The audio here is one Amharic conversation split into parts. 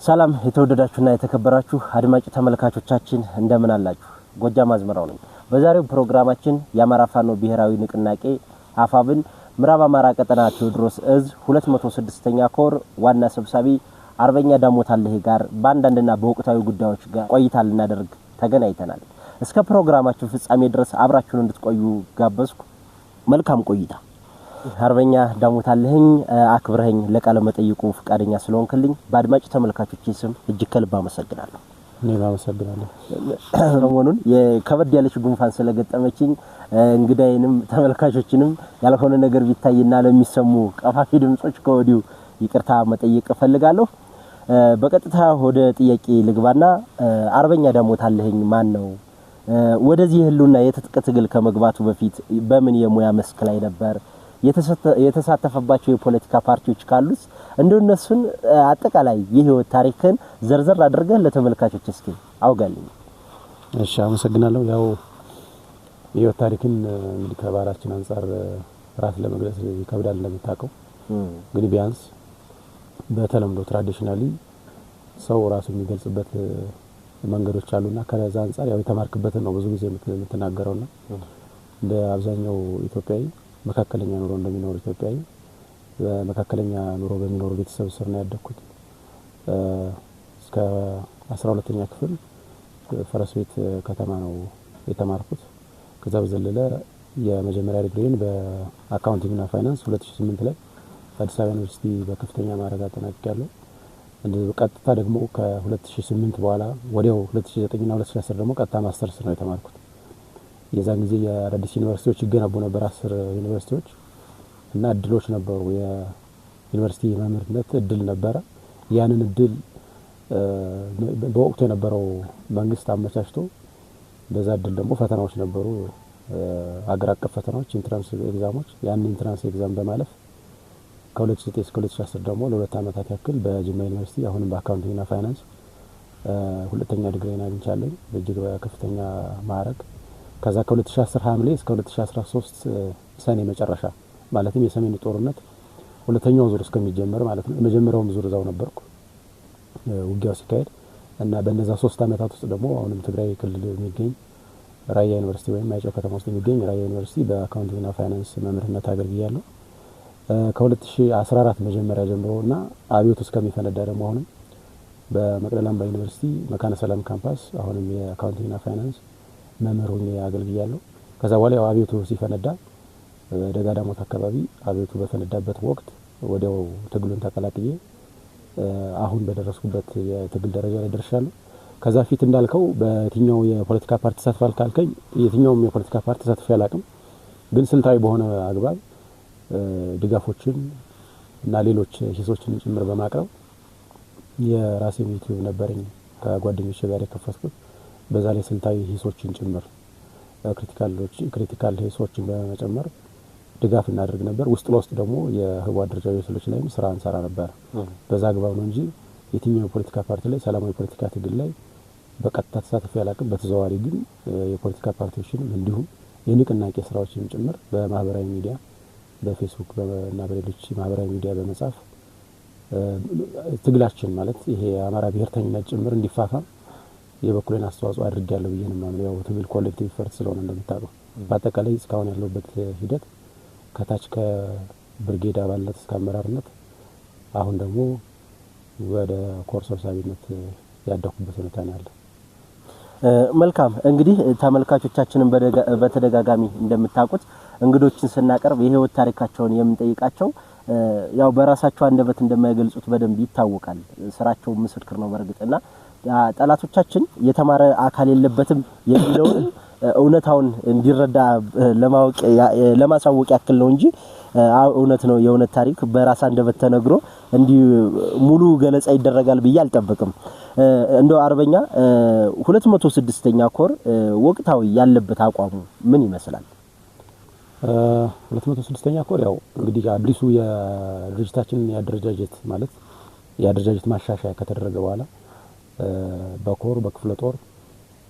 ሰላም የተወደዳችሁና የተከበራችሁ አድማጭ ተመልካቾቻችን እንደምን አላችሁ? ጎጃም አዝመራው ነኝ። በዛሬው ፕሮግራማችን የአማራ ፋኖ ብሔራዊ ንቅናቄ አፋብን ምዕራብ አማራ ቀጠና ቴዎድሮስ እዝ 206ኛ ኮር ዋና ሰብሳቢ አርበኛ ዳሞታለህ ጋር በአንዳንድና በወቅታዊ ጉዳዮች ጋር ቆይታ ልናደርግ ተገናኝተናል። እስከ ፕሮግራማችን ፍጻሜ ድረስ አብራችሁን እንድትቆዩ ጋበዝኩ። መልካም ቆይታ። አርበኛ ዳሞታለህኝ አክብረኝ ለቃለ መጠይቁ ፍቃደኛ ስለሆንክልኝ በአድማጭ ተመልካቾች ስም እጅግ ከልብ አመሰግናለሁ። እኔም አመሰግናለሁ። ሰሞኑን የከበድ ያለች ጉንፋን ስለገጠመችኝ እንግዳዬንም ተመልካቾችንም ያልሆነ ነገር ቢታይና ለሚሰሙ ቀፋፊ ድምጾች ከወዲሁ ይቅርታ መጠየቅ እፈልጋለሁ። በቀጥታ ወደ ጥያቄ ልግባና አርበኛ ዳሞታለህኝ ማን ነው? ወደዚህ ህልውና የትጥቅ ትግል ከመግባቱ በፊት በምን የሙያ መስክ ላይ ነበር? የተሳተፈባቸው የፖለቲካ ፓርቲዎች ካሉስ እንደነሱን አጠቃላይ የህይወት ታሪክን ዘርዘር አድርገህ ለተመልካቾች እስኪ አውጋልኝ። እሺ አመሰግናለሁ። ያው የህይወት ታሪክን እንግዲህ ከባህላችን አንፃር ራስ ለመግለጽ ይከብዳል እንደምታውቀው። ግን ቢያንስ በተለምዶ ትራዲሽናሊ ሰው ራሱ የሚገልጽበት መንገዶች አሉና ከዛ አንፃር ያው የተማርክበትን ነው ብዙ ጊዜ የምትናገረውና እንደ አብዛኛው ኢትዮጵያዊ መካከለኛ ኑሮ እንደሚኖር ኢትዮጵያዊ በመካከለኛ ኑሮ በሚኖር ቤተሰብ ስር ነው ያደግኩት። እስከ 12ኛ ክፍል ፈረስ ቤት ከተማ ነው የተማርኩት። ከዛ በዘለለ የመጀመሪያ ዲግሪን በአካውንቲንግ እና ፋይናንስ 2008 ላይ አዲስ አበባ ዩኒቨርሲቲ በከፍተኛ ማዕረግ አጠናቅቄያለሁ። እንደዚህ ቀጥታ ደግሞ ከ2008 በኋላ ወዲያው 2009 እና 2010 ደግሞ ቀጥታ ማስተርስ ነው የተማርኩት። የዛን ጊዜ የአዳዲስ ዩኒቨርሲቲዎች ይገነቡ ነበር 10 ዩኒቨርሲቲዎች እና እድሎች ነበሩ። የዩኒቨርሲቲ መምህርነት እድል ነበረ። ያንን እድል በወቅቱ የነበረው መንግስት አመቻችቶ በዛ እድል ደግሞ ፈተናዎች ነበሩ፣ አገር አቀፍ ፈተናዎች፣ ኢንትራንስ ኤግዛሞች። ያን ኢንትራንስ ኤግዛም በማለፍ ከ2009 እስከ 2010 ደግሞ ለሁለት አመታት ያክል በጅማ ዩኒቨርሲቲ አሁንም በአካውንቲንግ እና ፋይናንስ ሁለተኛ ዲግሪን አግኝቻለሁ በእጅግ በከፍተኛ ማዕረግ። ከዛ ከ2010 ሐምሌ እስከ 2013 ሰኔ መጨረሻ ማለትም የሰሜኑ ጦርነት ሁለተኛው ዙር እስከሚጀመር ማለት ነው። የመጀመሪያው ዙር እዛው ነበርኩ ውጊያው ሲካሄድ እና በእነዛ 3 አመታት ውስጥ ደግሞ አሁንም ትግራይ ክልል የሚገኝ ራያ ዩኒቨርሲቲ ወይም ማይጨው ከተማ ውስጥ የሚገኝ ራያ ዩኒቨርሲቲ በአካውንቲንግ እና ፋይናንስ መምህርነት አገልግያለሁ። ከ2014 መጀመሪያ ጀምሮና አብዮቱ እስከሚፈነዳ ደግሞ አሁንም በመቅደላ አምባ ዩኒቨርሲቲ መካነ ሰላም ካምፓስ አሁንም የአካውንቲንግ እና ፋይናንስ መምህር ሆኜ አገልግያለሁ። ከዛ በኋላ ያው አብዮቱ ሲፈነዳ ደጋዳሞት አካባቢ አብዮቱ በፈነዳበት ወቅት ወዲያው ትግሉን ተቀላቅዬ አሁን በደረስኩበት የትግል ደረጃ ላይ ደርሻለሁ። ከዛ ፊት እንዳልከው በየትኛው የፖለቲካ ፓርቲ ተሳትፏል ካልከኝ የትኛውም የፖለቲካ ፓርቲ ተሳትፎ አላውቅም። ግን ስልታዊ በሆነ አግባብ ድጋፎችን እና ሌሎች ሂሶችን ጭምር በማቅረብ የራሴ ዩቲዩብ ነበረኝ ከጓደኞቼ ጋር የከፈትኩት። በዛ ላይ ስልታዊ ሂሶችን ጭምር ክሪቲካል ሂሶችን በመጨመር ድጋፍ እናደርግ ነበር። ውስጥ ለውስጥ ደግሞ የህቡ አደረጃጀቶች ላይም ስራ እንሰራ ነበር። በዛ አግባብ ነው እንጂ የትኛው ፖለቲካ ፓርቲ ላይ ሰላማዊ ፖለቲካ ትግል ላይ በቀጥታ ተሳትፎ ያላቅም። በተዘዋዋሪ ግን የፖለቲካ ፓርቲዎችንም እንዲሁም የንቅናቄ ስራዎችንም ጭምር በማህበራዊ ሚዲያ በፌስቡክ እና በሌሎች ማህበራዊ ሚዲያ በመጻፍ ትግላችን ማለት ይሄ የአማራ ብሔርተኝነት ጭምር እንዲፋፋም የበኩሌን አስተዋጽኦ አድርጌያለሁ ብዬ ነው ማለት። ያው ትግል ኮሌክቲቭ ኢፈርት ስለሆነ እንደምታውቀው በአጠቃላይ እስካሁን ያለውበት ሂደት ከታች ከብርጌድ አባልነት እስከ አመራርነት አሁን ደግሞ ወደ ኮር ሰብሳቢነት ያደኩበት ሁኔታ ነው ያለው። መልካም እንግዲህ ተመልካቾቻችንን በተደጋጋሚ እንደምታውቁት እንግዶችን ስናቀርብ የህይወት ታሪካቸውን የምንጠይቃቸው ያው በራሳቸው አንደበት እንደማይገልጹት በደንብ ይታወቃል። ስራቸው ምስክር ነው በርግጥና ጠላቶቻችን የተማረ አካል የለበትም የሚለውን እውነታውን እንዲረዳ ለማሳወቅ ያክል ነው እንጂ እውነት ነው። የእውነት ታሪክ በራስ አንደበት ተነግሮ እንዲህ ሙሉ ገለጻ ይደረጋል ብዬ አልጠብቅም። እንደው አርበኛ 206ኛ ኮር ወቅታዊ ያለበት አቋሙ ምን ይመስላል? 206ኛ ኮር ያው እንግዲህ አዲሱ የድርጅታችን ያደረጃጀት ማለት ያደረጃጀት ማሻሻያ ከተደረገ በኋላ በኮር በክፍለ ጦር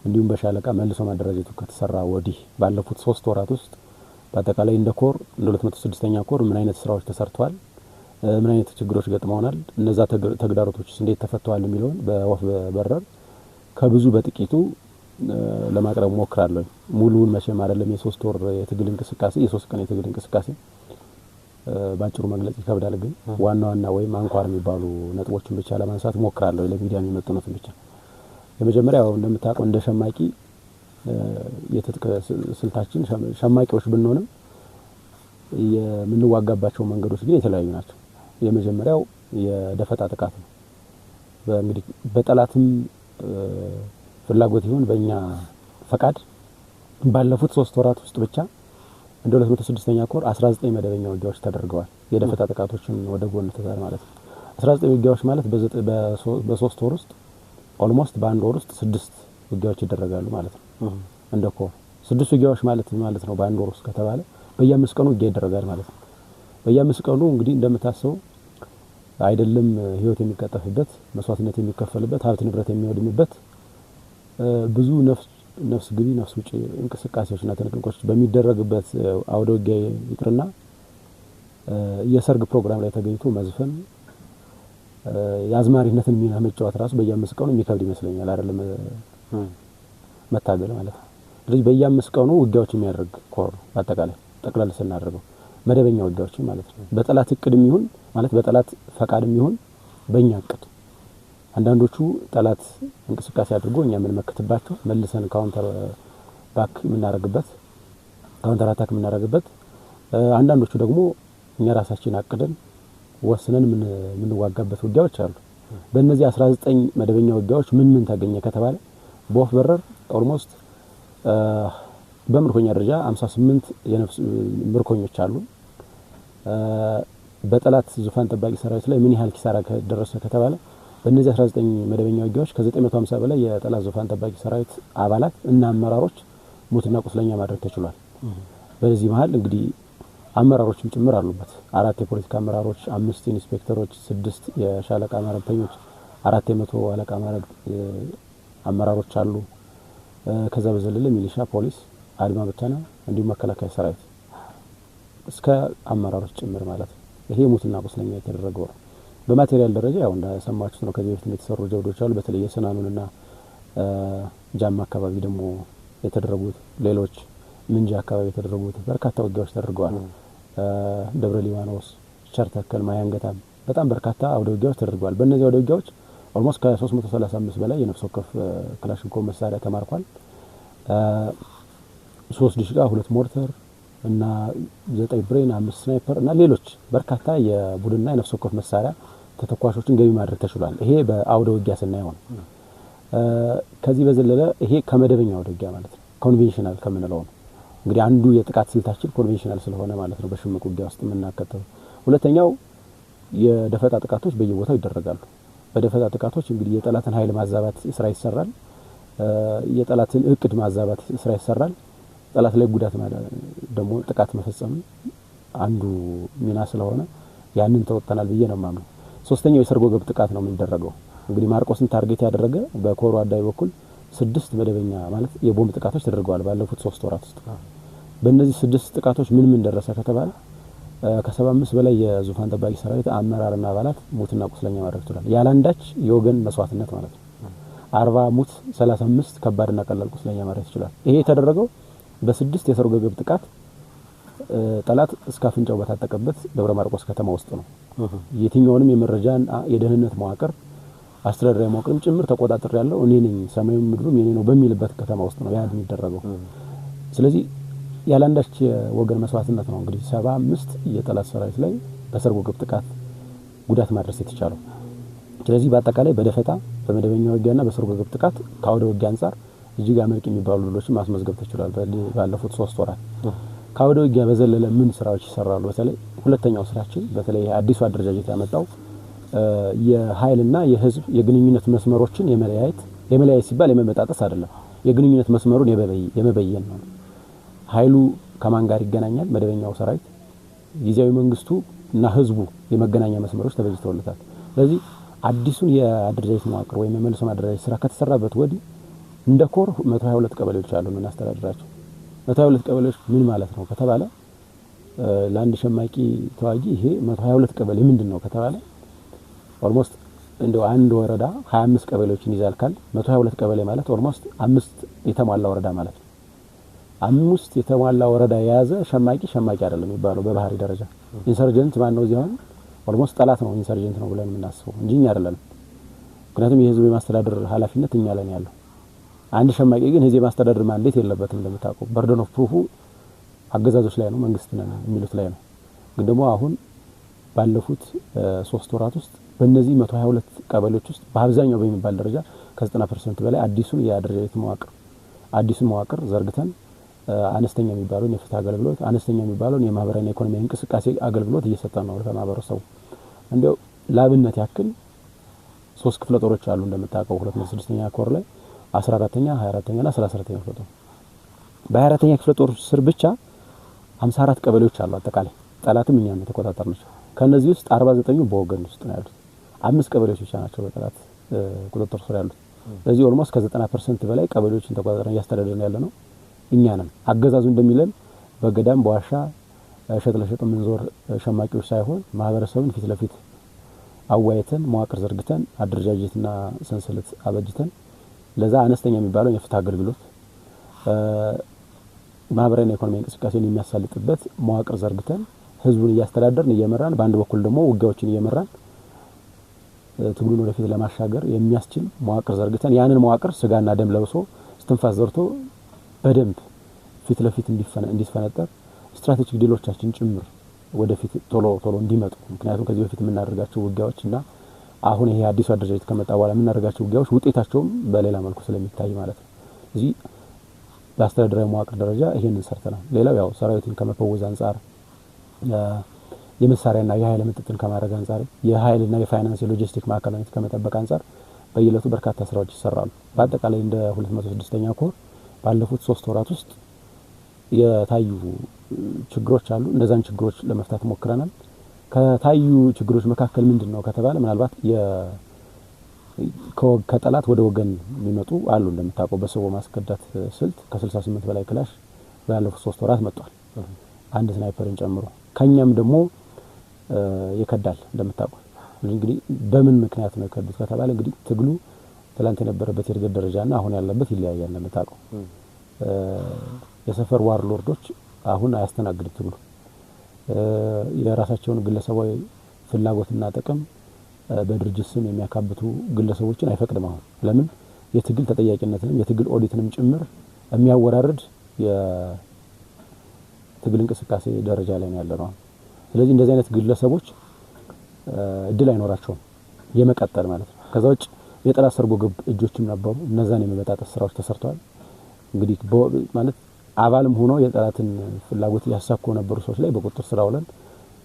እንዲሁም በሻለቃ መልሶ ማደራጀቱ ከተሰራ ወዲህ ባለፉት 3 ወራት ውስጥ በአጠቃላይ እንደ ኮር እንደ 206ኛ ኮር ምን አይነት ስራዎች ተሰርተዋል ምን አይነት ችግሮች ገጥመውናል፣ እነዛ ተግዳሮቶችስ እንዴት ተፈተዋል የሚለውን በወፍ በረር ከብዙ በጥቂቱ ለማቅረብ ሞክራለሁ። ሙሉውን መቼም አይደለም የ3 ወር የትግል እንቅስቃሴ የ3 ቀን የትግል እንቅስቃሴ ባጭሩ መግለጽ ይከብዳል። ግን ዋና ዋና ወይም አንኳር የሚባሉ ነጥቦችን ብቻ ለማንሳት ሞክራለሁ፣ ለሚዲያ የሚመጥኑትን ብቻ። የመጀመሪያው እንደምታውቀው እንደ ሸማቂ የትጥቅ ስልታችን ሸማቂዎች ብንሆንም የምንዋጋባቸው መንገዶች ግን የተለያዩ ናቸው። የመጀመሪያው የደፈጣ ጥቃት ነው። እንግዲህ በጠላትም ፍላጎት ይሁን በእኛ ፈቃድ ባለፉት 3 ወራት ውስጥ ብቻ እንደ 206ኛ ኮር 19 መደበኛ ውጊያዎች ተደርገዋል። የደፈጣ ጥቃቶችን ወደ ጎን ተዛር ማለት ነው። 19 ውጊያዎች ማለት በ3 ወር ውስጥ ኦልሞስት በአንድ ወር ውስጥ 6 ውጊያዎች ይደረጋሉ ማለት ነው። እንደ ኮር 6 ውጊያዎች ማለት ነው በአንድ ወር ውስጥ ከተባለ በየ5 ቀኑ ውጊያ ይደረጋል ማለት ነው። በየ5 ቀኑ እንግዲህ እንደምታስበው አይደለም ህይወት የሚቀጠፍበት፣ መስዋዕትነት የሚከፈልበት፣ ሀብት ንብረት የሚወድምበት ብዙ ነፍስ ግቢ ነፍስ ውጪ እንቅስቃሴዎችና ትንቅንቆች በሚደረግበት አውደ ውጊያ ይቅርና የሰርግ ፕሮግራም ላይ ተገኝቶ መዝፈን የአዝማሪነትን ሚና መጫወት ራሱ በየ5 ቀኑ የሚከብድ ይመስለኛል አይደለም መታገል ማለት ነው። ስለዚህ በየ5 ቀኑ ውጊያዎች የሚያደርግ ኮር አጠቃላይ ጠቅላላ ስናደርገው መደበኛ ውጊያዎች ማለት ነው። በጠላት እቅድም ይሁን ማለት በጠላት ፈቃድም ይሁን በእኛ እቅድ አንዳንዶቹ ጠላት እንቅስቃሴ አድርጎ እኛ ምን መከተባቸው መልሰን ካውንተር ባክ የምናረግበት ካውንተር አታክ የምናረግበት፣ አንዳንዶቹ ደግሞ እኛ ራሳችን አቅደን ወስነን የምንዋጋበት ውጊያዎች አሉ። በእነዚህ 19 መደበኛ ውጊያዎች ምን ተገኘ ከተባለ በወፍ በረር ኦልሞስት በምርኮኛ ደረጃ 58 የነፍስ ምርኮኞች አሉ። በጠላት ዙፋን ጠባቂ ሰራዊት ላይ ምን ያህል ኪሳራ ደረሰ ከተባለ በእነዚህ 19 መደበኛ ውጊያዎች ከ950 በላይ የጠላት ዙፋን ጠባቂ ሰራዊት አባላት እና አመራሮች ሞትና ቁስለኛ ማድረግ ተችሏል። በዚህ መሃል እንግዲህ አመራሮችም ጭምር አሉበት። 4 የፖለቲካ አመራሮች፣ 5 ኢንስፔክተሮች፣ 6 የሻለቃ ማረምተኞች፣ 4 የመቶ አለቃ ማረግ አመራሮች አሉ። ከዛ በዘለለ ሚሊሻ፣ ፖሊስ፣ አድማ ብተና እንዲሁም መከላከያ ሰራዊት እስከ አመራሮች ጭምር ማለት ነው። ይሄ ሞትና ቁስለኛ የተደረገው ነው። በማቴሪያል ደረጃ ያው እንደሰማችሁት ነው። ከዚህ በፊት የተሰሩ ጀብዶች አሉ። በተለይ የሰናኑንና ጃማ አካባቢ ደግሞ የተደረጉት ሌሎች ምንጃ አካባቢ የተደረጉት በርካታ ውጊያዎች ተደርገዋል። ደብረ ሊባኖስ፣ ቸርተከል፣ ማያንገታም በጣም በርካታ አውደ ውጊያዎች ተደርገዋል። በእነዚህ አውደ ውጊያዎች ኦልሞስት ከ335 በላይ የነፍስ ወከፍ ክላሽንኮቭ መሳሪያ ተማርኳል። 3 ዲሽቃ፣ 2 ሞርተር እና 9 ብሬን፣ 5 ስናይፐር እና ሌሎች በርካታ የቡድንና የነፍስ ወከፍ መሳሪያ ተተኳሾችን ገቢ ማድረግ ተችሏል። ይሄ በአውደ ውጊያ ስናየው ነው። ከዚህ በዘለለ ይሄ ከመደበኛ አውደ ውጊያ ማለት ነው፣ ኮንቬንሽናል ከምንለው ነው። እንግዲህ አንዱ የጥቃት ስልታችን ኮንቬንሽናል ስለሆነ ማለት ነው በሽምቅ ውጊያ ውስጥ የምናከተው። ሁለተኛው የደፈጣ ጥቃቶች በየቦታው ይደረጋሉ። በደፈጣ ጥቃቶች እንግዲህ የጠላትን ኃይል ማዛባት ስራ ይሰራል። የጠላትን እቅድ ማዛባት ስራ ይሰራል። ጠላት ላይ ጉዳት ማለት ደግሞ ጥቃት መፈጸም አንዱ ሚና ስለሆነ ያንን ተወጣናል ብዬ ነው የማምነው። ሶስተኛው የሰርጎ ገብ ጥቃት ነው የሚደረገው። እንግዲህ ማርቆስን ታርጌት ያደረገ በኮሩ አዳይ በኩል 6 መደበኛ ማለት የቦምብ ጥቃቶች ተደርገዋል ባለፉት 3 ወራት ውስጥ። በእነዚህ 6 ጥቃቶች ምን ደረሰ ከተባለ ከ75 በላይ የዙፋን ጠባቂ ሰራዊት አመራርና አባላት ሞትና ቁስለኛ ማድረግ ይችላል። ያላንዳች የወገን መስዋዕትነት ማለት ነው። 40 ሞት፣ 35 ከባድና ቀላል ቁስለኛ ማድረግ ይችላል። ይሄ የተደረገው በ6 የሰርጎ ገብ ጥቃት ጠላት እስከ አፍንጫው በታጠቀበት ደብረ ማርቆስ ከተማ ውስጥ ነው። የትኛውንም የመረጃን የደህንነት መዋቅር አስተዳደራዊ መዋቅርም ጭምር ተቆጣጣሪ ያለው እኔ ነኝ፣ ሰማዩም ምድሩም የኔ ነው በሚልበት ከተማ ውስጥ ነው ያ የሚደረገው። ስለዚህ ያላንዳች ወገን መስዋዕትነት ነው እንግዲህ 75 የጠላት ሰራዊት ላይ በሰርጎ ገብ ጥቃት ጉዳት ማድረስ የተቻለው። ስለዚህ በአጠቃላይ በደፈጣ በመደበኛ ውጊያና በሰርጎ ገብ ጥቃት ከአውደ ውጊያ አንፃር እጅግ አመርቂ የሚባሉ ድሎችን ማስመዝገብ ተችሏል ባለፉት 3 ወራት። ከአውደ ውጊያ በዘለለ ምን ስራዎች ይሰራሉ? በተለይ ሁለተኛው ስራችን በተለይ አዲሱ አደረጃጀት ያመጣው የኃይልና የህዝብ የግንኙነት መስመሮችን የመለያየት ሲባል የመመጣጠስ አይደለም፣ የግንኙነት መስመሩን የመበየን ነው። ኃይሉ ከማን ጋር ይገናኛል? መደበኛው ሰራዊት ጊዜያዊ መንግስቱ እና ህዝቡ የመገናኛ መስመሮች ተበጅተውለታል። ስለዚህ አዲሱን የአደረጃጀት መዋቅር ወይም የመልሶ ማደራጀት ስራ ከተሰራበት ወዲህ እንደ ኮር 122 ቀበሌዎች አሉ እናስተዳድራቸው። 122 ቀበሌዎች ምን ማለት ነው ከተባለ ለአንድ ሸማቂ ተዋጊ ይሄ 122 ቀበሌ ምንድነው ከተባለ ኦልሞስት እንደው አንድ ወረዳ 25 ቀበሌዎችን ይዛል ካል 122 ቀበሌ ማለት ኦልሞስት 5 የተሟላ ወረዳ ማለት ነው። 5 የተሟላ ወረዳ የያዘ ሸማቂ አይደለም የሚባለው በባህሪ ደረጃ። ኢንሰርጀንት ማን ነው? እዚያው ኦልሞስት ጠላት ነው ኢንሰርጀንት ነው ብለን የምናስበው እንጂ እኛ አይደለም። ምክንያቱም የህዝብ የማስተዳደር ኃላፊነት እኛ ላይ ያለው። አንድ ሸማቂ ግን ህዝብ የማስተዳደር ማንዴት የለበትም። እንደምታውቀው በርደን ኦፍ ፕሩፉ አገዛዞች ላይ ነው፣ መንግስት ነው የሚሉት ላይ ነው። ግን ደግሞ አሁን ባለፉት 3 ወራት ውስጥ በእነዚህ 122 ቀበሌዎች ውስጥ በአብዛኛው በሚባል ደረጃ ከ90% በላይ አዲሱን የአደረጃጀት መዋቅር ዘርግተን አነስተኛ የሚባለውን የፍትህ አገልግሎት፣ አነስተኛ የሚባለውን የማህበራዊና ኢኮኖሚያዊ እንቅስቃሴ አገልግሎት እየሰጠን ነው ለማህበረሰቡ። እንደው ላብነት ያክል 3 ክፍለ ጦሮች አሉ እንደምታውቀው 206ኛ ኮር ላይ 14ኛ 24ኛ እና 34ኛ ክፍለ ጦር። በ24ኛ ክፍለ ጦር ስር ብቻ 54 ቀበሌዎች አሉ አጠቃላይ። ጠላትም እኛም የተቆጣጠርናቸው። ከነዚህ ውስጥ 49ኙ በወገን ውስጥ ነው ያሉት። 5 ቀበሌዎች ብቻ ናቸው በጠላት ቁጥጥር ስር ያሉት። ስለዚህ ኦልሞስት ከ90% በላይ ቀበሌዎችን ተቆጣጥረን እያስተዳደርን ያለ ነው እኛ ነን። አገዛዙ እንደሚለን በገዳም በዋሻ ሸጥ ለሸጥ ምንዞር ሸማቂዎች ሳይሆን ማህበረሰቡን ፊት ለፊት አዋይተን መዋቅር ዘርግተን አደረጃጀትና ሰንሰለት አበጅተን ለዛ አነስተኛ የሚባለው የፍትህ አገልግሎት ማህበራዊና ኢኮኖሚያዊ እንቅስቃሴን የሚያሳልጥበት መዋቅር ዘርግተን ህዝቡን እያስተዳደርን እየመራን በአንድ በኩል ደግሞ ውጊያዎችን እየመራን ትግሉን ወደፊት ለማሻገር የሚያስችል መዋቅር ዘርግተን ያንን መዋቅር ስጋና ደም ለብሶ እስትንፋስ ዘርቶ በደንብ ፊት ለፊት እንዲፈነጠር ስትራቴጂክ ዲሎቻችን ጭምር ወደፊት ቶሎ እንዲመጡ። ምክንያቱም ከዚህ በፊት የምናደርጋቸው ውጊያዎችና አሁን ይሄ አዲሱ አደረጃጀት ከመጣ በኋላ የምናደርጋቸው ውጊያዎች ውጤታቸውም በሌላ መልኩ ስለሚታይ ማለት ነው። እዚህ በአስተዳደራዊ መዋቅር ደረጃ ይሄንን ሰርተናል። ሌላው ያው ሰራዊትን ከመፈወዝ አንፃር የመሳሪያና የኃይል ምጥጥን ከማድረግ አንፃር የኃይልና የፋይናንስ የሎጂስቲክ ማዕከላዊነት ከመጠበቅ አንፃር በየለቱ በርካታ ስራዎች ይሰራሉ። በአጠቃላይ እንደ 206ኛ ኮር ባለፉት 3 ወራት ውስጥ የታዩ ችግሮች አሉ። እነዛን ችግሮች ለመፍታት ሞክረናል። ከታዩ ችግሮች መካከል ምንድነው ከተባለ ምናልባት ከጠላት ወደ ወገን የሚመጡ አሉ። እንደምታውቀው በሰው ማስከዳት ስልት ከ68 በላይ ክላሽ ባለፉት 3 ወራት መጥቷል፣ አንድ ስናይፐርን ጨምሮ። ከኛም ደግሞ ይከዳል እንደምታውቀው። እንግዲህ በምን ምክንያት ነው የከዱት ከተባለ እንግዲህ ትግሉ ትላንት የነበረበት የእድገት ደረጃና አሁን ያለበት ይለያያል እንደምታውቀው። የሰፈር ዋርሎርዶች አሁን አያስተናግድም ትግሉ። የራሳቸውን ግለሰባዊ ፍላጎትና ጥቅም በድርጅት ስም የሚያካብቱ ግለሰቦችን አይፈቅድም። አሁን ለምን የትግል ተጠያቂነትንም የትግል ኦዲትንም ጭምር የሚያወራርድ የትግል እንቅስቃሴ ደረጃ ላይ ነው ያለነው። ስለዚህ እንደዚህ አይነት ግለሰቦች እድል አይኖራቸውም የመቀጠል ማለት ነው። ከዛ ውጭ የጠላት ሰርጎ ገብ እጆችም ነበሩ። እነዛን የመበጣጠስ ስራዎች ተሰርተዋል። እንግዲህ ማለት አባልም ሆኖ የጠላትን ፍላጎት ያሳኩ ነበሩ ሰዎች ላይ በቁጥጥር ስር አውለን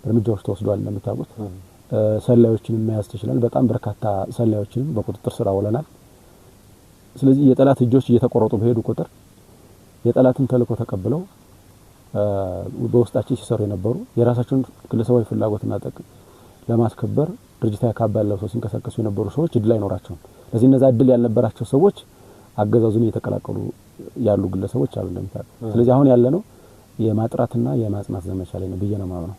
እርምጃዎች ተወስዷል። እንደምታውቁት ሰላዮችን መያዝ ተችሏል። በጣም በርካታ ሰላዮችን በቁጥጥር ስር አውለናል። ስለዚህ የጠላት እጆች እየተቆረጡ በሄዱ ቁጥር የጠላትን ተልዕኮ ተቀብለው በውስጣቸው ሲሰሩ የነበሩ የራሳቸውን ግለሰባዊ ፍላጎትና ጥቅም ለማስከበር ድርጅታዊ ካባ ለብሰው ሲንቀሳቀሱ የነበሩ ሰዎች እድል አይኖራቸውም። ስለዚህ እነዛ እድል ያልነበራቸው ሰዎች አገዛዙን እየተቀላቀሉ ያሉ ግለሰቦች አሉ እንደምታውቁ። ስለዚህ አሁን ያለነው የማጥራትና የማጽናት ዘመቻ ላይ ነው ብዬ ነው የማምነው።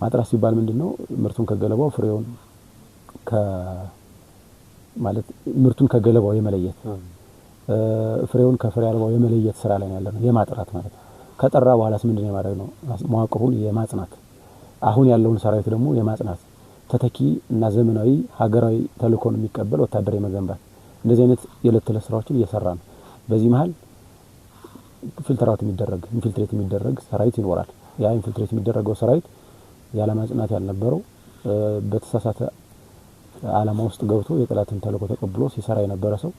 ማጥራት ሲባል ምንድነው? ምርቱን ከገለባው ፍሬውን ማለት ምርቱን ከገለባው የመለየት ፍሬውን ከፍሬ አልባው የመለየት ስራ ላይ ያለነው የማጥራት ማለት ነው። ከጠራ በኋላስ ምንድነው የማድረግ ነው? መዋቅሩን የማጽናት አሁን ያለውን ሰራዊት ደግሞ የማጽናት ተተኪ እና ዘመናዊ ሀገራዊ ተልዕኮን የሚቀበል ወታደራዊ መገንባት እንደዚህ አይነት የዕለት ተዕለት ስራዎችን እየሰራ ነው። በዚህ መሃል ኢንፊልትሬት የሚደረግ ሰራዊት ይኖራል። ያ ኢንፊልትሬት የሚደረገው ሰራዊት የዓላማ ጽናት ያልነበረው በተሳሳተ ዓላማ ውስጥ ገብቶ የጠላትን ተልዕኮ ተቀብሎ ሲሰራ የነበረ ሰው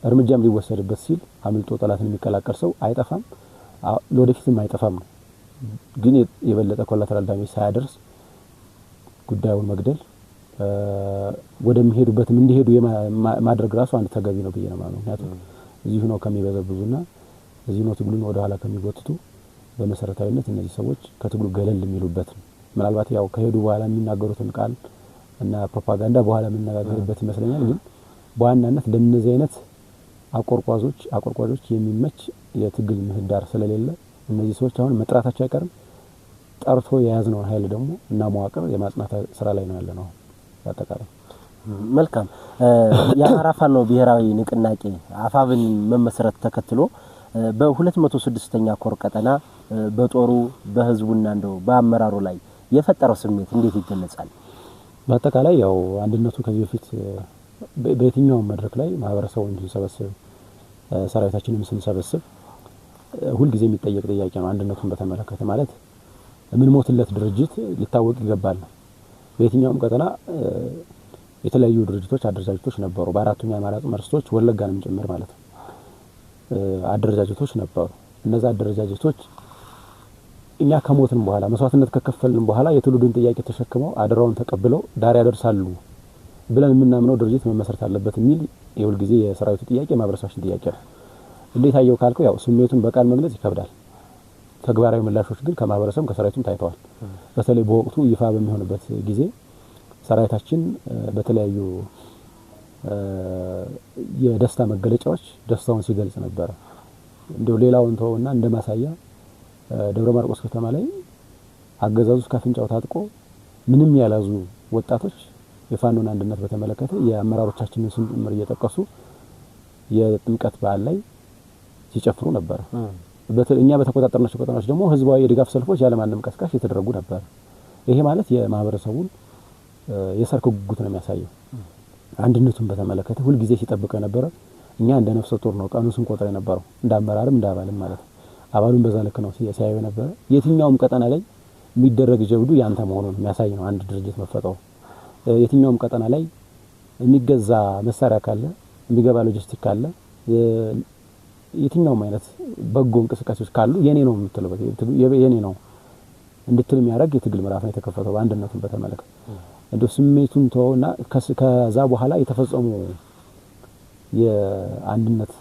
እርምጃም ሊወሰድበት ሲል አምልጦ ጠላትን የሚቀላቀል ሰው አይጠፋም፣ ለወደፊትም አይጠፋም ነው። ግን የበለጠ ኮላተራል ዳሜጅ ሳያደርስ ጉዳዩን መግደል ወደሚሄዱበትም እንዲሄዱ ማድረግ ራሱ አንድ ተገቢ ነው ብዬ ነው ማለት ነው። ምክንያቱም እዚህ ሆነው ከሚበዘብዙና እዚህ ነው ትግሉን ወደ ኋላ ከሚጎትቱ በመሰረታዊነት እነዚህ ሰዎች ከትግሉ ገለል የሚሉበት ነው። ምናልባት ያው ከሄዱ በኋላ የሚናገሩትን ቃል እና ፕሮፓጋንዳ በኋላ የምንነጋገርበት ይመስለኛል። ግን በዋናነት ለነዚህ አይነት አቆርቋዦች የሚመች የትግል ምህዳር ስለሌለ እነዚህ ሰዎች አሁን መጥራታቸው አይቀርም። ጠርቶ የያዝነው ኃይል ደግሞ እና መዋቅር የማጽናት ስራ ላይ ነው ያለነው በአጠቃላይ። መልካም የአማራ ፋኖ ብሔራዊ ንቅናቄ አፋብን መመስረት ተከትሎ በ206ኛ ኮር ቀጠና በጦሩ በህዝቡና እንደው በአመራሩ ላይ የፈጠረው ስሜት እንዴት ይገለጻል? በአጠቃላይ ያው አንድነቱ ከዚህ በፊት በየትኛው መድረክ ላይ ማህበረሰቡን እንዲሰበስብ ሰራዊታችንን ስንሰበስብ ሁሉ ጊዜ የሚጠየቅ ጥያቄ ነው። አንድነቱን በተመለከተ ማለት ምን ሞትለት ድርጅት ሊታወቅ ይገባል። በየትኛውም ቀጠና የተለያዩ ድርጅቶች አደረጃጀቶች ነበሩ። በአራቱኛ አማራ ጥምርቶች ወለጋንም ጭምር ማለት ነው አደረጃጀቶች ነበሩ። እነዛ አደረጃጀቶች እኛ ከሞትን በኋላ መስዋዕትነት ከከፈልን በኋላ የትውልዱን ጥያቄ ተሸክመው አደራውን ተቀብለው ዳር ያደርሳሉ ብለን የምናምነው ድርጅት መመስረት አለበት የሚል የሁል ጊዜ የሰራዊቱ ጥያቄ ማህበረሰባችን ጥያቄ ነው። እንዴት አየው ካልከው ያው ስሜቱን በቃል መግለጽ ይከብዳል። ተግባራዊ ምላሾች ግን ከማህበረሰብ ከሰራዊቱም ታይተዋል። በተለይ በወቅቱ ይፋ በሚሆንበት ጊዜ ሰራዊታችን በተለያዩ የደስታ መገለጫዎች ደስታውን ሲገልጽ ነበር። እንደው ሌላውን ተውና እንደማሳያ ደብረ ማርቆስ ከተማ ላይ አገዛዙ ከፍንጫው ታጥቆ ምንም ያላዙ ወጣቶች የፋኖን አንድነት በተመለከተ የአመራሮቻችንን ስም ጭምር እየጠቀሱ የጥምቀት በዓል ላይ ሲጨፍሩ ነበር። እኛ በተቆጣጠርናቸው ቀጠናዎች ደግሞ ህዝባዊ የድጋፍ ሰልፎች ያለማንም ቀስቃሽ የተደረጉ ነበር። ይሄ ማለት የማህበረሰቡን የሰርክ ጉጉት ነው የሚያሳየው። አንድነቱን በተመለከተ ሁሉ ጊዜ ሲጠብቀ ነበር። እኛ እንደ ነፍሰ ጡር ነው ቀኑን ስንቆጥር የነበረው እንደ አመራርም እንደ አባልም ማለት ነው። አባሉን በዛ ልክ ነው ሲያዩ ነበር። የትኛውም ቀጠና ላይ የሚደረግ ጀብዱ ያንተ መሆኑን የሚያሳይ ነው አንድ ድርጅት መፈጠሩ። የትኛውም ቀጠና ላይ የሚገዛ መሳሪያ ካለ የሚገባ ሎጂስቲክ ካለ የትኛውም አይነት በጎ እንቅስቃሴዎች ካሉ የኔ ነው የምትለው የኔ ነው እንድትል የሚያደርግ የትግል ምዕራፍ ነው የተከፈተው አንድነቱን በተመለከተ። እንደው ስሜቱን ተውና ከዛ በኋላ የተፈጸሙ የአንድነት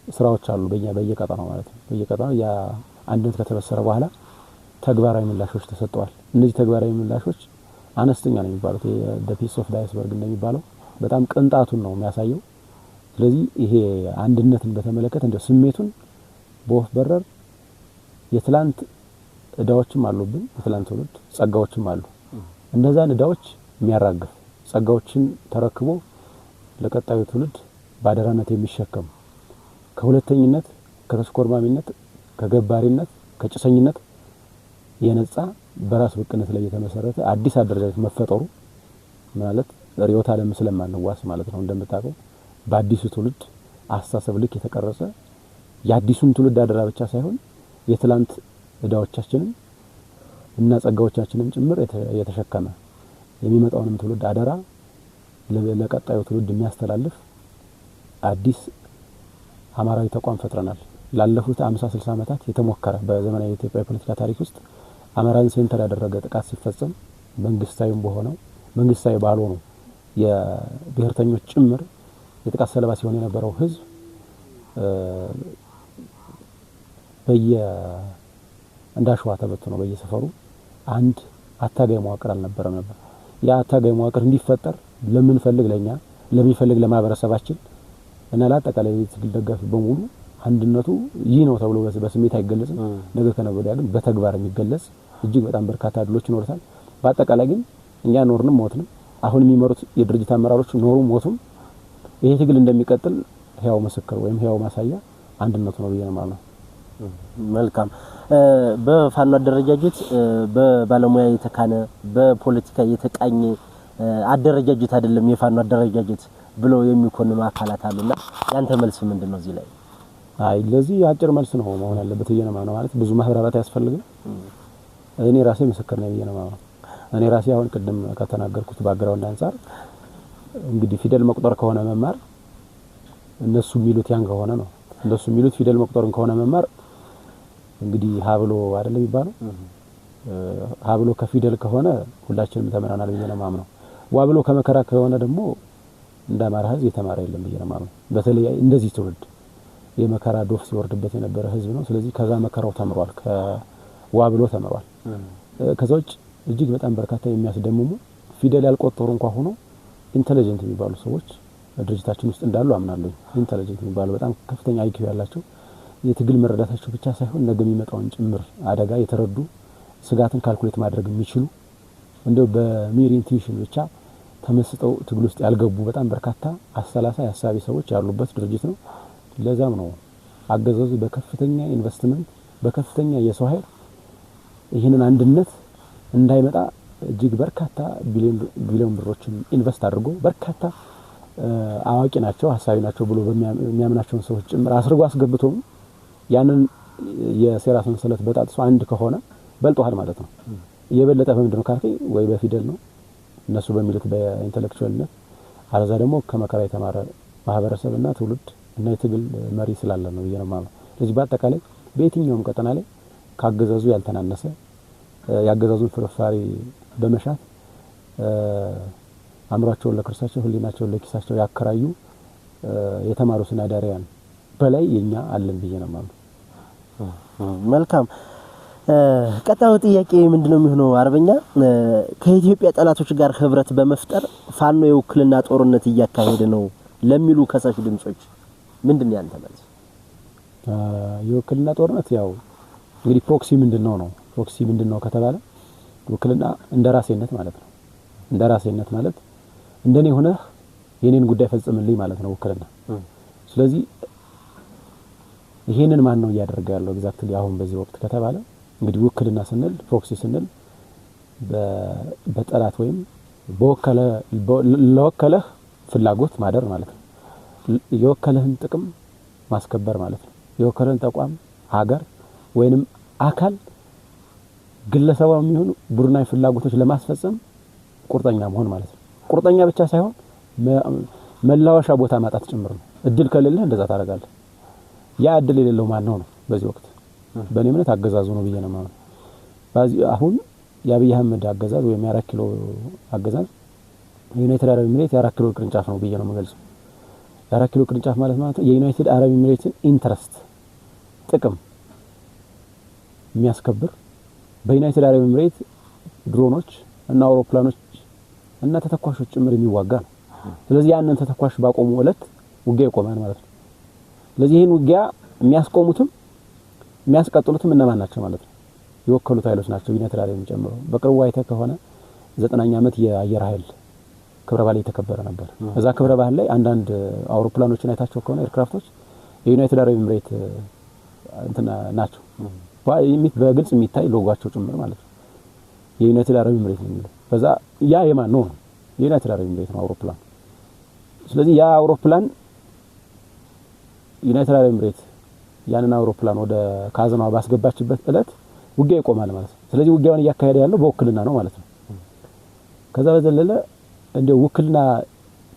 ስራዎች አሉ በየቀጠናው ማለት ነው። በየቀጠናው ያ አንድነት ከተበሰረ በኋላ ተግባራዊ ምላሾች ተሰጥተዋል። እነዚህ ተግባራዊ ምላሾች አነስተኛ ነው የሚባሉት the piece of the iceberg እንደሚባለው በጣም ቅንጣቱን ነው የሚያሳየው። ስለዚህ ይሄ አንድነትን በተመለከተ እንደው ስሜቱን በወፍ በረር የትላንት እዳዎችም አሉብን፣ የትላንት ትውልድ ጸጋዎችም አሉ። እነዛን እዳዎች የሚያራግፍ ጸጋዎችን ተረክቦ ለቀጣዩ ትውልድ ባደራነት የሚሸከም ከሁለተኝነት ከተሽኮርማሚነት ከገባሪነት ከጭሰኝነት የነጻ በራስ ብቅነት ላይ የተመሰረተ አዲስ አደረጃጀት መፈጠሩ ማለት ሪዮት ዓለም ስለማንዋስ ማለት ነው። እንደምታውቀው በአዲሱ ትውልድ አስተሳሰብ ልክ የተቀረጸ የአዲሱን ትውልድ አደራ ብቻ ሳይሆን የትላንት እዳዎቻችንን እና ጸጋዎቻችንን ጭምር የተሸከመ የሚመጣውንም ትውልድ አደራ ለቀጣዩ ትውልድ የሚያስተላልፍ አዲስ አማራዊ ተቋም ፈጥረናል። ላለፉት 50-60 ዓመታት የተሞከረ በዘመናዊ የኢትዮጵያ ፖለቲካ ታሪክ ውስጥ አማራን ሴንተር ያደረገ ጥቃት ሲፈጸም መንግስታዊ ባልሆኑ የብሔርተኞች ጭምር የጥቃት ሰለባ ሲሆን የነበረው ህዝብ እንዳሸዋ ተበትኖ በየሰፈሩ አንድ አታጋይ መዋቅር አልነበረም ነበር። ያ አታጋይ መዋቅር እንዲፈጠር ለሚፈልግ ለማህበረሰባችን እና ለአጠቃላይ የትግል ደጋፊ በሙሉ አንድነቱ ይህ ነው ተብሎ በስሜት አይገለጽም። ነገ ከነገ ወዲያ ግን በተግባር የሚገለጽ እጅግ በጣም በርካታ ድሎች ይኖርታል። በአጠቃላይ ግን እኛ ኖርንም ሞትንም አሁን የሚመሩት የድርጅት አመራሮች ኖሩም ሞቱም ይሄ ትግል እንደሚቀጥል ህያው ምስክር ወይም ህያው ማሳያ አንድነቱ ነው ብዬ ነው ማለት ነው። መልካም በፋኖ አደረጃጀት በባለሙያ የተካነ በፖለቲካ የተቃኘ አደረጃጀት አይደለም የፋኖ አደረጃጀት ብሎ የሚኮንኑ አካላት አሉና ያንተ መልስ ምንድነው እዚህ ላይ? አይ ለዚህ አጭር መልስ ነው መሆን ያለበት ብዬ ነው ማለት ብዙ ማህበራት ያስፈልጋል። እኔ ራሴ ምስክር ነኝ ብዬ ነው ማለት እኔ ራሴ አሁን ቅድም ከተናገርኩት ባግራውንድ አንፃር እንግዲህ ፊደል መቁጠር ከሆነ መማር እነሱ የሚሉት ያን ከሆነ ነው እንደሱ የሚሉት ፊደል መቁጠርን ከሆነ መማር እንግዲህ ሀብሎ አይደለም ይባላል። ሀብሎ ከፊደል ከሆነ ሁላችንም ተመራናል ብዬ ነው ማምነው። ዋብሎ ከመከራ ከሆነ ደግሞ እንደ አማራ ህዝብ የተማረ የለም ብዬ ነው ማምነው። በተለይ እንደዚህ ትውልድ የመከራ ዶፍ ሲወርድበት የነበረ ህዝብ ነው። ስለዚህ ከዛ መከራው ተምሯል፣ ከዋብሎ ተምሯል። ከዛውጭ እጅግ በጣም በርካታ የሚያስደምሙ ፊደል ያልቆጠሩ እንኳን ሆኖ ኢንተለጀንት የሚባሉ ሰዎች ድርጅታችን ውስጥ እንዳሉ አምናለሁ። ኢንተለጀንት የሚባሉ በጣም ከፍተኛ አይኪው ያላቸው የትግል መረዳታቸው ብቻ ሳይሆን ነገ የሚመጣውን ጭምር አደጋ የተረዱ ስጋትን ካልኩሌት ማድረግ የሚችሉ እንደው በሚር ኢንቱዊሽን ብቻ ተመስጠው ትግል ውስጥ ያልገቡ በጣም በርካታ አሰላሳይ ሐሳቢ ሰዎች ያሉበት ድርጅት ነው። ለዛም ነው አገዛዙ በከፍተኛ ኢንቨስትመንት በከፍተኛ የሰው ኃይል ይህንን አንድነት እንዳይመጣ እጅግ በርካታ ቢሊዮን ብሮችን ኢንቨስት አድርጎ በርካታ አዋቂ ናቸው ሐሳቢ ናቸው ብሎ በሚያምናቸውን ሰዎች ጭምር አስርጎ አስገብቶም ያንን የሴራ ሰንሰለት በጣጥሶ አንድ ከሆነ በልጧል ማለት ነው። የበለጠ በምንድነው ካልከኝ ወይ በፊደል ነው እነሱ በሚሉት በኢንተሌክቹዋልነት አለዛ ደግሞ ከመከራ የተማረ ማህበረሰብና ትውልድ እና የትግል መሪ ስላለ ነው ይየነማው። ስለዚህ በአጠቃላይ በየትኛውም ቀጠና ላይ ካገዛዙ ያልተናነሰ ያገዛዙን ፍርፋሪ በመሻት አምሯቸውን ለክርሳቸው ህሊናቸውን ለኪሳቸው ያከራዩ የተማሩ ስናዳሪያን በላይ የኛ አለን ብየነማው። መልካም ቀጣዩ ጥያቄ ምንድነው የሚሆነው አርበኛ ከኢትዮጵያ ጠላቶች ጋር ህብረት በመፍጠር ፋኖ የውክልና ጦርነት እያካሄደ ነው ለሚሉ ከሳሽ ድምጾች ምንድነው ያንተ መልስ? የውክልና ጦርነት ያው እንግዲህ ፕሮክሲ ምንድነው ነው ፕሮክሲ ምንድነው ከተባለ ውክልና እንደራሴነት ማለት ነው። እንደራሴነት ማለት እንደኔ ሆነ የኔን ጉዳይ ፈጽምልኝ ማለት ነው ውክልና። ስለዚህ ይሄንን ማን ነው ያደርጋ ያለው ኤግዛክትሊ አሁን በዚህ ወቅት ከተባለ እንግዲህ ውክልና ስንል ፕሮክሲ ስንል በጠላት ወይም ለወከለህ ፍላጎት ማደር ማለት ነው። የወከለህን ጥቅም ማስከበር ማለት ነው። የወከለህን ተቋም ሀገር ወይንም አካል ግለሰባዊ የሚሆኑ ቡድናዊ ፍላጎቶች ለማስፈጸም ቁርጠኛ መሆን ማለት ነው። ቁርጠኛ ብቻ ሳይሆን መላወሻ ቦታ ማጣት ጭምር ነው። እድል ከሌለህ እንደዛ ታደርጋለህ። ያ እድል የሌለው ማን ነው በዚህ ወቅት? በእኔ እምነት አገዛዙ ነው ብዬ ነው ማለት። አሁን የአብይ አህመድ አገዛዝ ወይም የ4 ኪሎ አገዛዝ የዩናይትድ አረብ ኤሚሬት የ4 ኪሎ ቅርንጫፍ ነው ብዬ ነው የምገልጸው። የ4 ኪሎ ቅርንጫፍ ማለት የዩናይትድ አረብ ኤሚሬትን ኢንትረስት ጥቅም የሚያስከብር በዩናይትድ አረብ ኤሚሬት ድሮኖች እና አውሮፕላኖች እና ተተኳሾች ጭምር የሚዋጋ ነው። ስለዚህ ያንን ተተኳሽ ባቆሙ ዕለት ውጊያ ይቆማል ማለት ነው። ስለዚህ ይሄን ውጊያ የሚያስቆሙትም የሚያስቀጥሉትም እነማን ናቸው ማለት ነው? የወከሉት ኃይሎች ናቸው ዩናይትድ አረብን ጨምሮ። በቅርቡ አይተህ ከሆነ 9ኛ ዓመት የአየር ኃይል ክብረ በዓል የተከበረ ነበር። እዛ ክብረ በዓል ላይ አንዳንድ አውሮፕላኖችን አይታቸው ከሆነ ኤርክራፍቶች የዩናይትድ አረብ ኤሚሬት እንትና ናቸው። በግልጽ የሚታይ ሎጓቸው ጭምር ማለት ነው የዩናይትድ አረብ ኤሚሬት ነው። በዛ ያ የማን ነው? የዩናይትድ አረብ ኤሚሬት ነው አውሮፕላን። ስለዚህ ያ አውሮፕላን ዩናይትድ አረብ ኤሚሬት ያንን አውሮፕላን ወደ ካዝናዋ ባስገባችበት ዕለት ውጊያ ይቆማል ማለት ነው። ስለዚህ ውጊያውን እያካሄደ ያለው በውክልና ነው ማለት ነው። ከዛ በዘለለ እንደ ውክልና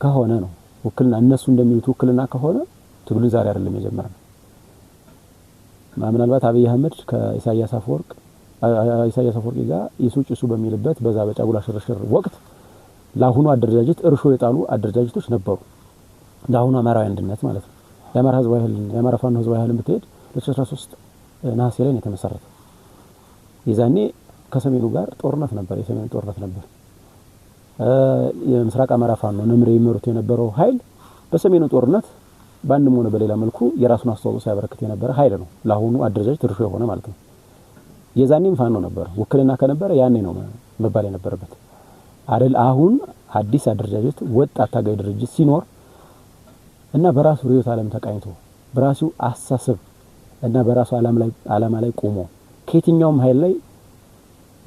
ከሆነ ነው ውክልና እነሱ እንደሚሉት ውክልና ከሆነ ትግሉን ዛሬ አይደለም የጀመረው። ምናልባት አብይ አህመድ ከኢሳያስ አፈወርቅ ጋር ይሱጭሱ በሚልበት በዛ በጫጉላ ሽርሽር ወቅት ለአሁኑ አደረጃጀት እርሾ የጣሉ አደረጃጀቶች ነበሩ። ለአሁኑ አማራዊ አንድነት ማለት ነው። የአማራ ህዝባዊ ኃይል የአማራ ፋኖ ህዝባዊ ኃይል ብትሄድ 2013 ነሐሴ ላይ ነው የተመሰረተው። የዛኔ ከሰሜኑ ጋር ጦርነት ነበር፣ የሰሜኑ ጦርነት ነበር። የምስራቅ አማራ ፋኖ ነምሬ ይመሩት የነበረው ኃይል በሰሜኑ ጦርነት ባንድም ሆነ በሌላ መልኩ የራሱን አስተዋጽኦ ሲያበረክት የነበረ ኃይል ነው። ለአሁኑ አደረጃጀት እርሾ የሆነ ማለት ነው። የዛኔም ፋኖ ነበር። ውክልና ከነበረ ያኔ ነው መባል የነበረበት አይደል? አሁን አዲስ አደረጃጀት ወጣት ታጋይ ድርጅት ሲኖር እና በራሱ ርዕዮተ ዓለም ተቃኝቶ በራሱ አስተሳሰብ እና በራሱ ዓላማ ላይ ቆሞ ከየትኛውም ኃይል ላይ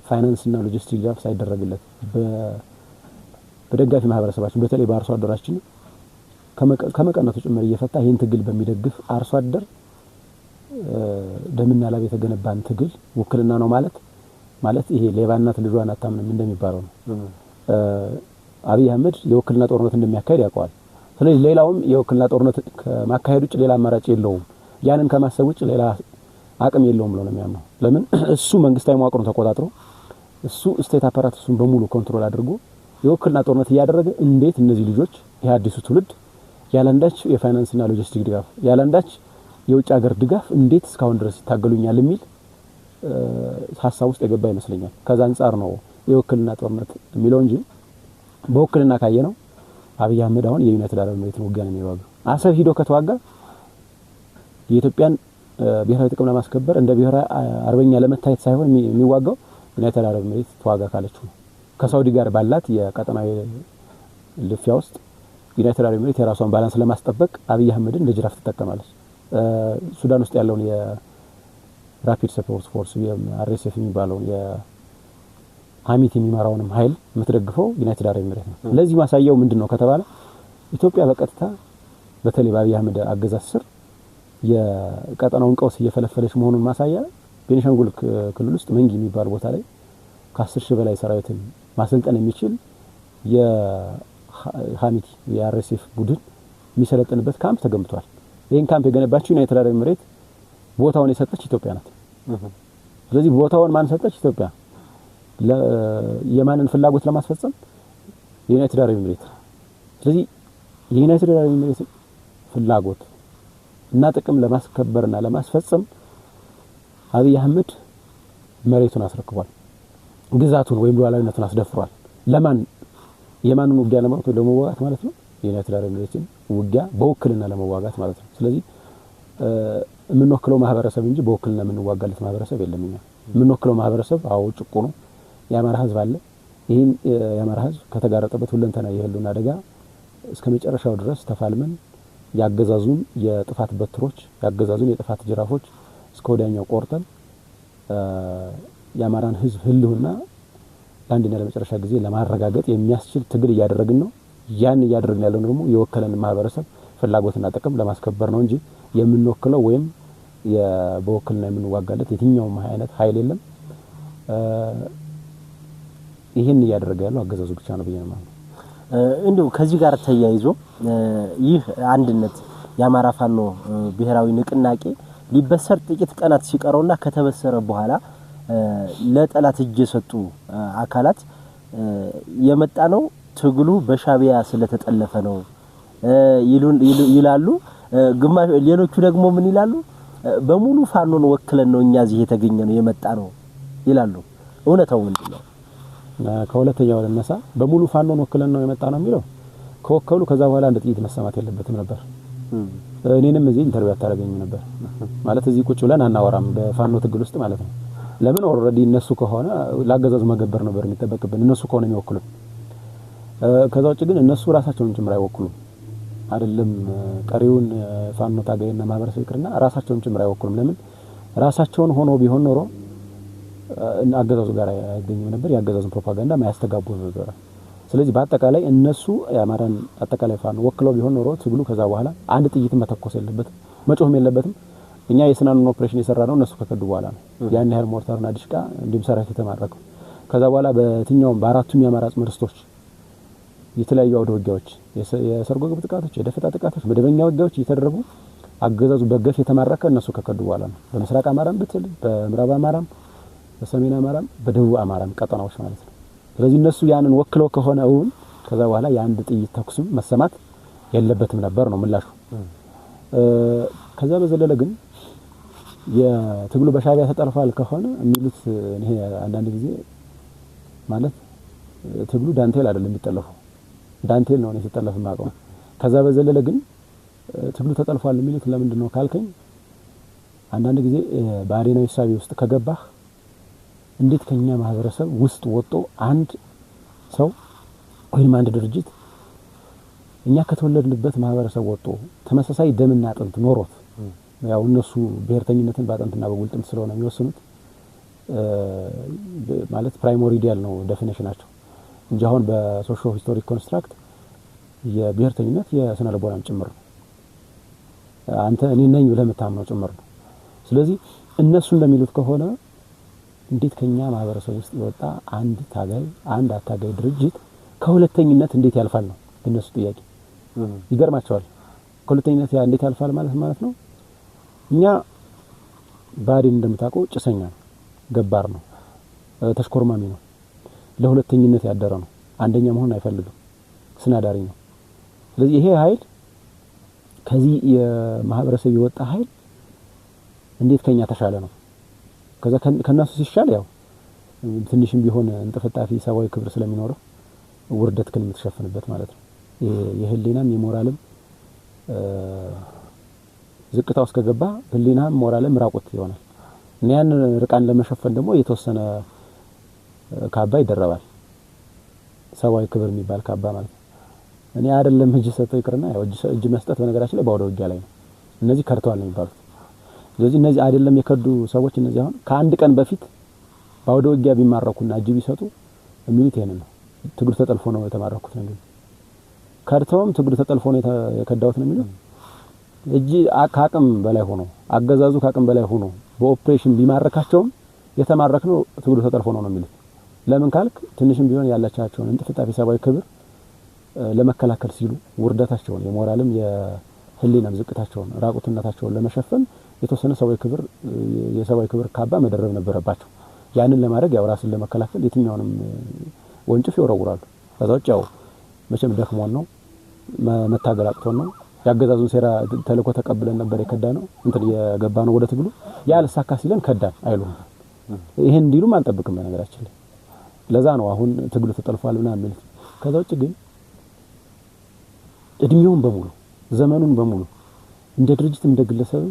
ፋይናንስ እና ሎጂስቲክ ድጋፍ ሳይደረግለት በደጋፊ ማህበረሰባችን በተለይ በአርሶ አደራችን ከመቀነቱ ጭምር እየፈታ ይህን ትግል በሚደግፍ አርሶ አደር ደምና ላብ የተገነባን ትግል ውክልና ነው ማለት ይሄ ሌባናት ልጇን አታምንም እንደሚባለው ነው። አብይ አህመድ የውክልና ጦርነት እንደሚያካሄድ ያውቀዋል። ስለዚህ ሌላውም የውክልና ጦርነት ከማካሄድ ውጭ ሌላ አማራጭ የለውም። ያንን ከማሰብ ውጭ ሌላ አቅም የለውም ብሎ ነው የሚያምነው። ለምን እሱ መንግስታዊ መዋቅሩን ተቆጣጥሮ እሱ ስቴት አፓራቱን በሙሉ ኮንትሮል አድርጎ የውክልና ጦርነት እያደረገ እንዴት እነዚህ ልጆች የአዲሱ ትውልድ ያላንዳች የፋይናንስና ሎጂስቲክ ድጋፍ ያላንዳች የውጭ ሀገር ድጋፍ እንዴት እስካሁን ድረስ ይታገሉኛል የሚል ሐሳብ ውስጥ የገባ ይመስለኛል። ከዛ አንፃር ነው የውክልና ጦርነት የሚለው እንጂ በውክልና ካየነው አብይ አህመድ አሁን የዩናይትድ አረብ ኤሚሬትን ውጊያ ነው የሚዋጋው። አሰብ ሂዶ ከተዋጋ የኢትዮጵያን ብሔራዊ ጥቅም ለማስከበር እንደ ብሔራዊ አርበኛ ለመታየት ሳይሆን የሚዋጋው ዩናይትድ አረብ ኤሚሬት ተዋጋ ካለችው ከሳውዲ ጋር ባላት የቀጠናዊ ልፊያ ውስጥ ዩናይትድ አረብ ኤሚሬት የራሷን ባላንስ ለማስጠበቅ አብይ አህመድን እንደ ጅራፍ ትጠቀማለች። ሱዳን ውስጥ ያለውን የራፒድ ሰፖርት ፎርስ የአርኤስኤፍ የሚባለውን የሀሚቲ የሚመራውንም ኃይል የምትደግፈው ዩናይትድ አረብ ኤሚሬት ነው። ለዚህ ማሳያው ምንድነው ከተባለ ኢትዮጵያ በቀጥታ በተለይ በአብይ አህመድ አገዛዝ ስር የቀጠናውን ቀውስ እየፈለፈለች መሆኑን ማሳያ ቤኒሻንጉል ክልል ውስጥ መንጊ የሚባል ቦታ ላይ ከ10 ሺህ በላይ ሰራዊትን ማሰልጠን የሚችል የሀሚቲ የአርኤስኤፍ ቡድን የሚሰለጥንበት ካምፕ ተገንብቷል። ይሄን ካምፕ የገነባችው ዩናይትድ አረብ ኤሚሬት ቦታውን የሰጠች ኢትዮጵያ ናት። ስለዚህ ቦታውን ማን ሰጠች? ኢትዮጵያ። የማንን ፍላጎት ለማስፈጸም? የዩናይትድ አረብ ኤሚሬት። ስለዚህ የዩናይትድ አረብ ኤሚሬት ፍላጎት እና ጥቅም ለማስከበርና ለማስፈጸም አብይ አህመድ መሬቱን አስረክቧል። ግዛቱን ወይም ሉዓላዊነቱን አስደፍሯል። ለማን? የማንን ውጊያ ለመዋጋት ማለት ነው? የዩናይትድ አረብ ኤሚሬትን ውጊያ በውክልና ለመዋጋት ማለት ነው። ስለዚህ የምንወክለው ማህበረሰብ እንጂ በውክልና የምንዋጋለት ማህበረሰብ የለም። እኛ የምንወክለው ማህበረሰብ ጭቁኑ የአማራ ህዝብ አለ። ይህን የአማራ ህዝብ ከተጋረጠበት ሁለንተና የህልውና አደጋ እስከ መጨረሻው ድረስ ተፋልመን ያገዛዙን የጥፋት በትሮች ያገዛዙን የጥፋት ጅራፎች እስከ ወዲያኛው ቆርጠን የአማራን ህዝብ ህልውና ለአንድና ለመጨረሻ ጊዜ ለማረጋገጥ የሚያስችል ትግል እያደረግን ነው። ያን እያደረግን ያለው ደግሞ የወከለን ማህበረሰብ ፍላጎትና ጥቅም ለማስከበር ነው እንጂ የምንወክለው ወይም በወክልና የምንዋጋለት የትኛውም አይነት ኃይል የለም። ይሄን እያደረገ ያለው አገዛዙ ብቻ ነው ብዬ ነው ማለት ነው። እንዴው ከዚህ ጋር ተያይዞ ይህ አንድነት የአማራ ፋኖ ብሔራዊ ንቅናቄ ሊበሰር ጥቂት ቀናት ሲቀረውና ከተበሰረ በኋላ ለጠላት እጅ የሰጡ አካላት የመጣ ነው ትግሉ በሻቢያ ስለተጠለፈ ነው ይላሉ። ግማሽ ሌሎቹ ደግሞ ምን ይላሉ? በሙሉ ፋኖን ወክለን ነው እኛ እዚህ የተገኘ ነው የመጣ ነው ይላሉ። እውነታው ምንድነው? ከሁለተኛው ለነሳ በሙሉ ፋኖን ወክለን ነው የመጣ ነው የሚለው ከወከሉ ከዛ በኋላ አንድ ጥይት መሰማት የለበትም ነበር። እኔንም እዚህ ኢንተርቪው አታረገኝ ነበር ማለት እዚህ ቁጭ ብለን አናወራም በፋኖ ትግል ውስጥ ማለት ነው። ለምን ኦልሬዲ እነሱ ከሆነ ላገዛዙ መገበር ነበር የሚጠበቅብን እነሱ ከሆነ የሚወክሉ። ከዛ ውጭ ግን እነሱ ራሳቸውን ጭምር አይወክሉም አይደለም ቀሪውን ፋኖ ታጋይና ማህበረሰብ ይቅርና ራሳቸውን ጭምር አይወክሉም። ለምን ራሳቸውን ሆኖ ቢሆን ኖሮ አገዛዙ ጋር አይገኙም ነበር። ያገዛዙን ፕሮፓጋንዳ ማያስተጋቡ ነበር። ስለዚህ በአጠቃላይ እነሱ የአማራን አጠቃላይ ፋኖ ወክለው ቢሆን ኖሮ ትግሉ ከዛ በኋላ አንድ ጥይት መተኮስ የለበትም መጮህም የለበትም። እኛ የስናኑን ኦፕሬሽን የሰራነው እነሱ ከከዱ በኋላ ነው። ያን ያህል ሞርታርና ዲሽቃ እንዲሁም ሰራዊት የተማረከው ከዛ በኋላ በትኛውም በአራቱም የአማራ ጽምርስቶች የተለያዩ አውደ ውጊያዎች የሰርጎ ግብ ጥቃቶች የደፈጣ ጥቃቶች መደበኛ ውጊያዎች እየተደረጉ አገዛዙ በገፍ የተማረከ እነሱ ከከዱ በኋላ ነው። በምስራቅ አማራም ብትል በምዕራብ አማራም በሰሜን አማራም በደቡብ አማራም ቀጠናዎች ማለት ነው። ስለዚህ እነሱ ያንን ወክለው ከሆነ ከዛ በኋላ የአንድ ጥይት ተኩስም መሰማት የለበትም ነበር ነው ምላሹ። ከዛ በዘለለ ግን የትግሉ በሻቢያ ተጠልፏል ከሆነ የሚሉት እኔ አንዳንድ ጊዜ ማለት ትግሉ ዳንቴል አይደለም የሚጠለፈው ዳንቴል ነው ሲጠለፍ ማቀው። ከዛ በዘለለ ግን ትግሉ ተጠልፏል የሚሉት ለምንድን ነው ካልከኝ አንዳንድ ጊዜ በአሬናዊ ሳቢ ውስጥ ከገባህ እንዴት ከኛ ማህበረሰብ ውስጥ ወጥቶ አንድ ሰው ወይም አንድ ድርጅት እኛ ከተወለድንበት ማህበረሰብ ወጥቶ ተመሳሳይ ደምና አጥንት ኖሮት ያው እነሱ ብሔርተኝነትን በአጥንትና በጉልጥምት ስለሆነ የሚወስኑት ማለት ፕራይሞሪዲያል ነው ዴፊኒሽናቸው እንጂ አሁን በሶሾ ሂስቶሪክ ኮንስትራክት የብሔርተኝነት የስነ ልቦናም ጭምር ነው። አንተ እኔ ነኝ ብለህ የምታምነው ጭምር ነው። ስለዚህ እነሱ እንደሚሉት ከሆነ እንዴት ከኛ ማህበረሰብ ውስጥ የወጣ አንድ ታጋይ አንድ አታጋይ ድርጅት ከሁለተኝነት እንዴት ያልፋል ነው እነሱ ጥያቄ። ይገርማቸዋል። ከሁለተኝነት እንዴት ያልፋል ማለት ነው። እኛ ባዲን እንደምታውቀው ጭሰኛ ነው፣ ገባር ነው፣ ተሽኮርማሚ ነው፣ ለሁለተኝነት ያደረ ነው፣ አንደኛ መሆን አይፈልግም፣ ስናዳሪ ነው። ስለዚህ ይሄ ኃይል ከዚህ የማህበረሰብ የወጣ ኃይል እንዴት ከኛ ተሻለ ነው። ከዛ ከናሱ ሲሻል ያው ትንሽም ቢሆን እንጥፍጣፊ ሰዋዊ ክብር ስለሚኖረው ውርደት ግን የምትሸፍንበት ማለት ነው። የህሊናም የሞራልም ዝቅታው እስከገባ ህሊናም ሞራልም ራቆት ይሆናል። ያን ርቃን ለመሸፈን ደግሞ የተወሰነ ካባ ይደረባል። ሰብአዊ ክብር የሚባል ካባ ማለት ነው። እኔ አይደለም እጅ ሰጥተው ይቅርና ያው እጅ መስጠት በነገራችን ላይ ባወደ ውጊያ ላይ ነው። እነዚህ ከርተዋል ነው የሚባሉት። ስለዚህ እነዚህ አይደለም የከዱ ሰዎች እነዚህ አሁን ከአንድ ቀን በፊት ባወደ ውጊያ ቢማረኩና እጅ ቢሰጡ የሚሉት ይሄንን ነው። ትግሉ ተጠልፎ ነው የተማረኩት ነው የሚሉት። ከርተውም ትግሉ ተጠልፎ ነው የከዳውት ነው የሚሉት። እጅ ከአቅም በላይ ሆኖ አገዛዙ ከአቅም በላይ ሆኖ በኦፕሬሽን ቢማረካቸውም የተማረክነው ትግሉ ተጠልፎ ነው የሚሉት። ለምን ካልክ ትንሽም ቢሆን ያላቻቸውን እንጥፍጣፊ ሰብአዊ ክብር ለመከላከል ሲሉ ውርደታቸውን የሞራልም የህሊናም ዝቅታቸውን ራቁትነታቸውን ለመሸፈን የተወሰነ የሰብአዊ ክብር ካባ መደረብ ነበረባቸው። ያንን ለማድረግ ያው ራስን ለመከላከል የትኛውንም ወንጭፍ ይወረውራሉ። ከዛ ውጭ ያው መቼም ደክሞን ነው መታገል አቅቶን ነው ያገዛዙን ሴራ ተልኮ ተቀብለን ነበር የከዳነው የገባነው ወደ ትግሉ ያልሳካ ሲለን ከዳን አይሉም። ይሄን እንዲሉም አልጠብቅም በነገራችን ላይ። ለዛ ነው አሁን ትግሉ ተጠልፏልና ማለት። ከዛ ውጭ ግን እድሜውን በሙሉ ዘመኑን በሙሉ እንደ ድርጅት እንደ ግለሰብ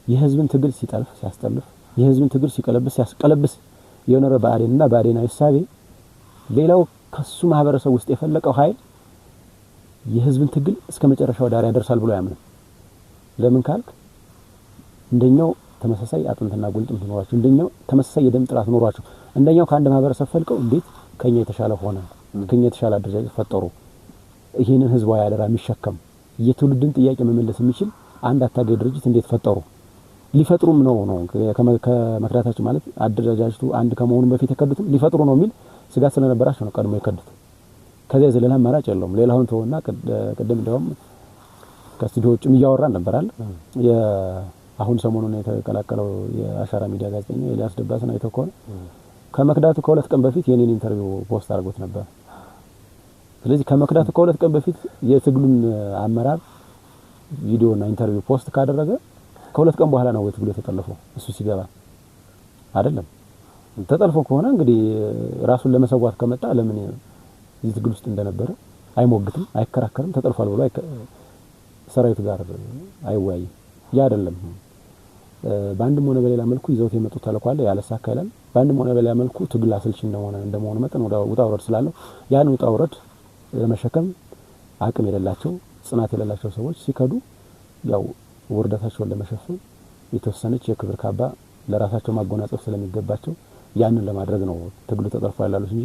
የህዝብን ትግል ሲጠልፍ ሲያስጠልፍ የህዝብን ትግል ሲያስቀለብስ የሆነ በአዴንና በአዴናዊ ሳቤ ሌላው ከሱ ማህበረሰብ ውስጥ የፈለቀው ኃይል የህዝብን ትግል እስከ መጨረሻው ዳር ያደርሳል ብሎ ያምናል። ለምን ካልክ እንደኛው ተመሳሳይ አጥንትና ጉልጥምት ኖሯቸው እንደኛው ተመሳሳይ የደም ጥራት ኖሯቸው እንደኛው ከአንድ ማህበረሰብ ፈልቀው እንዴት ከኛ የተሻለ ሆነ ከኛ የተሻለ አደረጃጀት ፈጠሩ ይሄንን ህዝባዊ አደራ የሚሸከም የትውልድን ጥያቄ መመለስ የሚችል አንድ አታጋይ ድርጅት እንዴት ፈጠሩ ሊፈጥሩም ነው ከመክራታቸው ማለት አደረጃጀቱ አንድ ከመሆኑ በፊት የከዱትም ሊፈጥሩ ነው የሚል ስጋት ስለነበራቸው ነው ቀድሞ የከዱት። ከዚያ ዘለላ አማራጭ የለውም። ሌላውን ተወና ቀደም እንደውም ከስቱዲዮዎችም እያወራን ነበር አይደል አሁን ሰሞኑን የተቀላቀለው የአሻራ ሚዲያ ጋዜጠኛ ኤልያስ ደባስን አይተው ከሆነ ከመክዳቱ ከሁለት ቀን በፊት የኔን ኢንተርቪው ፖስት አድርጎት ነበር። ስለዚህ ከመክዳቱ ከሁለት ቀን በፊት የትግሉን አመራር ቪዲዮና ኢንተርቪው ፖስት ካደረገ ከሁለት ቀን በኋላ ነው ትግሉ የተጠለፈው እሱ ሲገባ አይደለም። ተጠልፎ ከሆነ እንግዲህ ራሱን ለመሰዋት ከመጣ ለምን እዚህ ትግል ውስጥ እንደነበረ አይሞግትም አይከራከርም ተጠልፏል ብሎ ሰራዊቱ ጋር አይወያይም። ያ አይደለም በአንድም ሆነ በሌላ መልኩ ይዘውት የመጡት ተልኳል ያለሳካ ይላል። በአንድም ሆነ በሌላ መልኩ ትግል አሰልቺ እንደሆነ መጠን ውጣ ውረድ ስላለው ያን ውጣ ውረድ ለመሸከም አቅም የሌላቸው ጽናት የሌላቸው ሰዎች ሲከዱ ያው ውርደታቸውን ለመሸፈን የተወሰነች የክብር ካባ ለራሳቸው ማጎናጸፍ ስለሚገባቸው ያንን ለማድረግ ነው ትግሉ ተጠልፏል ያሉት እንጂ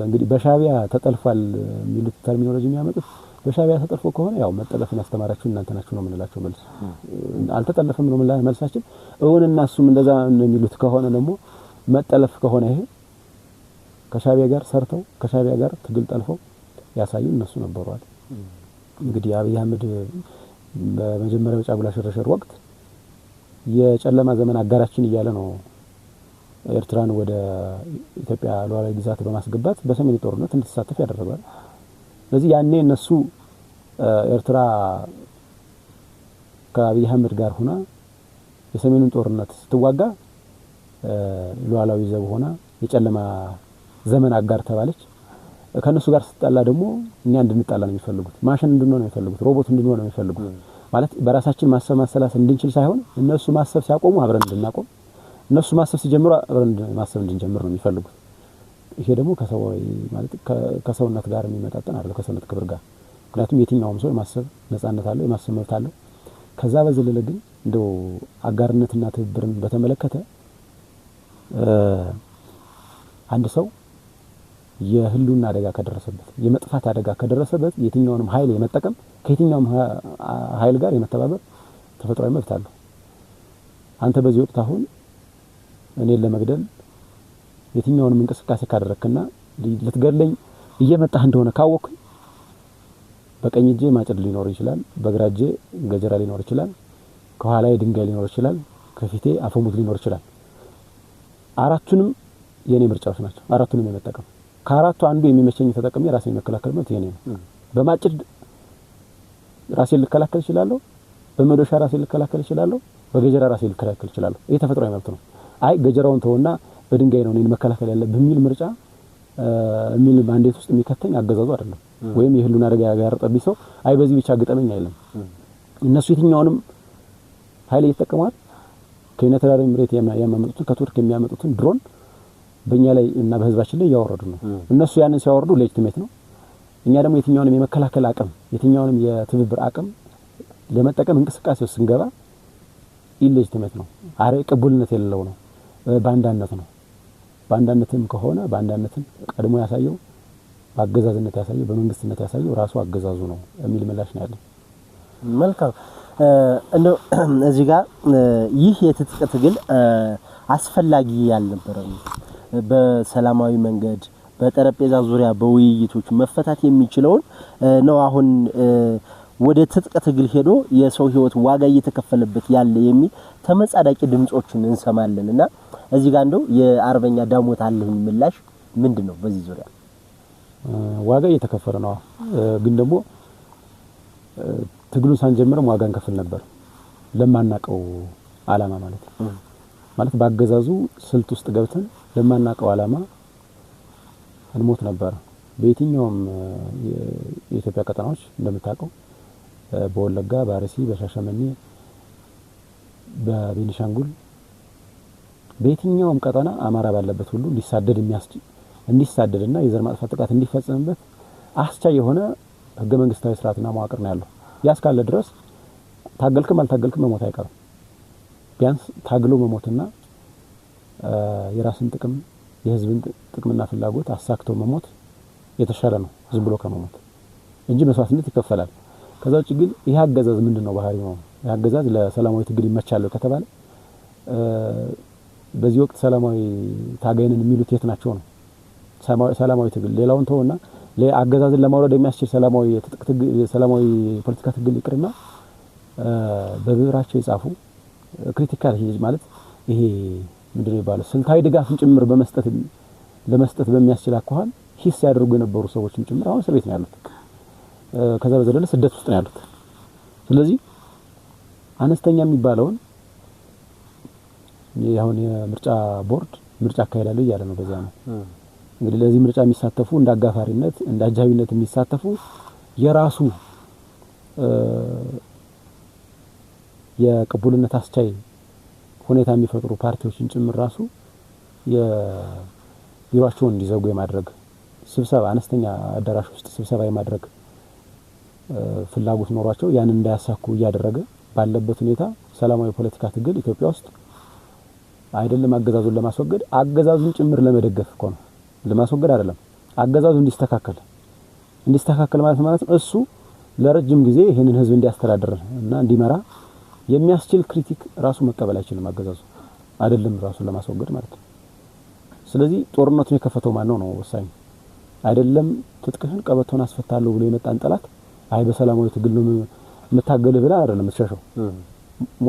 እንግዲህ በሻቢያ ተጠልፏል የሚሉት ተርሚኖሎጂ የሚያመጡት በሻቢያ ተጠልፎ ከሆነ ያው መጠለፍን ያስተማራችሁ እናንተ ናችሁ ነው የምንላቸው መልስ። አልተጠለፈም ነው መልሳችን። እውንና እሱም እንደዛ ነው የሚሉት ከሆነ ደግሞ መጠለፍ ከሆነ ይሄ ከሻቢያ ጋር ሰርተው ከሻቢያ ጋር ትግል ጠልፈው ያሳዩ እነሱ ነበሩዋል። እንግዲህ አብይ አህመድ በመጀመሪያው ጫጉላ ሽርሽር ወቅት የጨለማ ዘመን አጋራችን እያለ ነው ኤርትራን ወደ ኢትዮጵያ ሉዓላዊ ግዛት በማስገባት በሰሜኑ ጦርነት እንድትሳተፍ ያደረጋል። ስለዚህ ያኔ እነሱ ኤርትራ ከአብይ አህመድ ጋር ሆና የሰሜኑን ጦርነት ስትዋጋ ሉዓላዊ ዘብ ሆና የጨለማ ዘመን አጋር ተባለች። ከነሱ ጋር ስትጣላ ደግሞ እኛ እንድንጣላ ነው የሚፈልጉት። ማሽን እንድንሆን ነው የሚፈልጉት። ሮቦት እንድንሆን ነው የሚፈልጉት። ማለት በራሳችን ማሰብ ማሰላሰል እንድንችል ሳይሆን እነሱ ማሰብ ሲያቆሙ አብረን እንድናቆም እነሱ ማሰብ ሲጀምሩ አብረን ማሰብ እንድንጀምር ነው የሚፈልጉት። ይሄ ደግሞ ከሰውነት ጋር የሚመጣጠን አይደለም ከሰውነት ክብር ጋር። ምክንያቱም የትኛውም ሰው የማሰብ ነፃነት አለው የማሰብ መብት አለው። ከዛ በዘለለ ግን እንደው አጋርነትና ትብብርን በተመለከተ አንድ ሰው የህልውና አደጋ ከደረሰበት የመጥፋት አደጋ ከደረሰበት የትኛውንም ኃይል የመጠቀም ከየትኛውም ኃይል ጋር የመተባበር ተፈጥሯዊ መብት አለው። አንተ በዚህ ወቅት አሁን እኔን ለመግደል የትኛውንም እንቅስቃሴ ካደረክና ልትገለኝ እየመጣህ እንደሆነ ካወቅኩ በቀኝ እጄ ማጭድ ሊኖር ይችላል፣ በግራ እጄ ገጀራ ሊኖር ይችላል፣ ከኋላዬ ድንጋይ ሊኖር ይችላል፣ ከፊቴ አፈሙዝ ሊኖር ይችላል። አራቱንም የኔ ምርጫዎች ናቸው። አራቱንም የመጠቀም ከአራቱ አንዱ የሚመቸኝ ተጠቅሜ ራሴን መከላከል ማለት የኔ ነው። በማጭድ ራሴን ልከላከል እችላለሁ፣ በመዶሻ ራሴን ልከላከል እችላለሁ፣ በገጀራ ራሴን ልከላከል እችላለሁ። ይሄ ተፈጥሯዊ መብት ነው። አይ ገጀራውን ተውና በድንጋይ ነው እኔን መከላከል ያለብህ በሚል ምርጫ የሚል ማንዴት ውስጥ የሚከተኝ አገዛዙ አይደለም። ወይም የህልውና አደጋ ያጋረጠብኝ ሰው አይ በዚህ ብቻ ግጠመኝ አይደለም። እነሱ የትኛውንም ኃይል እየተጠቀሟል ከዩናይትድ አረብ ኤሚሬት የሚያመጡትን ከቱርክ የሚያመጡትን ድሮን በእኛ ላይ እና በህዝባችን ላይ ያወረዱ ነው። እነሱ ያንን ሲያወርዱ ሌጂቲሜት ነው። እኛ ደግሞ የትኛውንም የመከላከል አቅም የትኛውንም የትብብር አቅም ለመጠቀም እንቅስቃሴ ውስጥ ስንገባ ኢሌጂቲሜት ነው። ቅቡልነት የሌለው ነው። ባንዳነት ነው። ባንዳነትም ከሆነ ባንዳነትን ቀድሞ ያሳየው አገዛዝነት ያሳየው በመንግስትነት ያሳየው ራሱ አገዛዙ ነው የሚል ምላሽ ነው ያለው። መልካም እንደው እዚህ ጋር ይህ የትጥቅ ትግል አስፈላጊ ያልነበረም በሰላማዊ መንገድ በጠረጴዛ ዙሪያ በውይይቶች መፈታት የሚችለውን ነው አሁን ወደ ትጥቅ ትግል ሄዶ የሰው ህይወት ዋጋ እየተከፈለበት ያለ የሚል ተመጻዳቂ ድምጾችን እንሰማለንና እዚህ ጋር እንደው የአርበኛ ዳሞት አለኝ ምላሽ ምንድነው? በዚህ ዙሪያ ዋጋ እየተከፈለ ነው። ግን ደግሞ ትግሉን ሳንጀምርም ዋጋ እንከፍል ነበር ለማናቀው አላማ ማለት ባገዛዙ ስልት ውስጥ ገብተን ለማናቀው አላማ እንሞት ነበር። በየትኛውም የኢትዮጵያ ቀጠናዎች እንደምታውቀው በወለጋ፣ በአርሲ፣ በሻሸመኔ፣ በቤኒሻንጉል በየትኛውም ቀጠና አማራ ባለበት ሁሉ እንዲሳደድና የዘር ማጥፋት ጥቃት እንዲፈጸምበት አስቻይ የሆነ ህገ መንግስታዊ ስርዓትና መዋቅር ነው ያለው። ያስካለ ድረስ ታገልክም አልታገልክም መሞት አይቀርም። ቢያንስ ታግሎ መሞትና የራስን ጥቅም የህዝብን ጥቅምና ፍላጎት አሳክቶ መሞት የተሻለ ነው ዝም ብሎ ከመሞት እንጂ መስዋዕትነት ይከፈላል። ከዛ ውጭ ግን ይሄ አገዛዝ ምንድነው ባህሪው ነው? ይሄ አገዛዝ ለሰላማዊ ትግል ይመቻል ከተባለ በዚህ ወቅት ሰላማዊ ታጋይንን የሚሉት የት ናቸው ነው? ሰላማዊ ትግል ሌላውን ተውና ለአገዛዝን ለማውረድ የሚያስችል ሰላማዊ ፖለቲካ ትግል ይቅርና በብዕራቸው የጻፉ ክሪቲካል ማለት ይሄ ምንድነው ይባላል ስልታዊ ድጋፍን ጭምር ለመስጠት በሚያስችል አኳኋን ሂስ ያደርጉ የነበሩ ሰዎችም ጭምር አሁን እስር ቤት ነው ያሉት። ከዛ በዘለለ ስደት ውስጥ ነው ያሉት። ስለዚህ አነስተኛ የሚባለውን ያሁን የምርጫ ቦርድ ምርጫ አካሄዳለሁ እያለ ነው። በዛ ነው እንግዲህ ለዚህ ምርጫ የሚሳተፉ እንደ አጋፋሪነት እንደ አጃቢነት የሚሳተፉ የራሱ የቅቡልነት አስቻይ ሁኔታ የሚፈጥሩ ፓርቲዎችን ጭምር ራሱ የቢሮአቸውን እንዲዘጉ የማድረግ ስብሰባ አነስተኛ አዳራሽ ውስጥ ስብሰባ የማድረግ ፍላጎት ኖሯቸው ያንን እንዳያሳኩ እያደረገ ባለበት ሁኔታ ሰላማዊ ፖለቲካ ትግል ኢትዮጵያ ውስጥ አይደለም አገዛዙን ለማስወገድ አገዛዙን ጭምር ለመደገፍ እኮ ነው። ለማስወገድ አይደለም አገዛዙ እንዲስተካከል ማለት ነው። እሱ ለረጅም ጊዜ ይሄንን ህዝብ እንዲያስተዳድር እና እንዲመራ የሚያስችል ክሪቲክ ራሱ መቀበል አይችልም አገዛዙ አይደለም ራሱን ለማስወገድ ማለት ነው። ስለዚህ ጦርነቱን የከፈተው ማን ነው ወሳኝ አይደለም። ትጥቅህን ቀበቶን አስፈታለሁ ብሎ የመጣን ጠላት አይ በሰላማዊ ትግል ነው መታገልህ ብላ አይደለም የምትሸሸው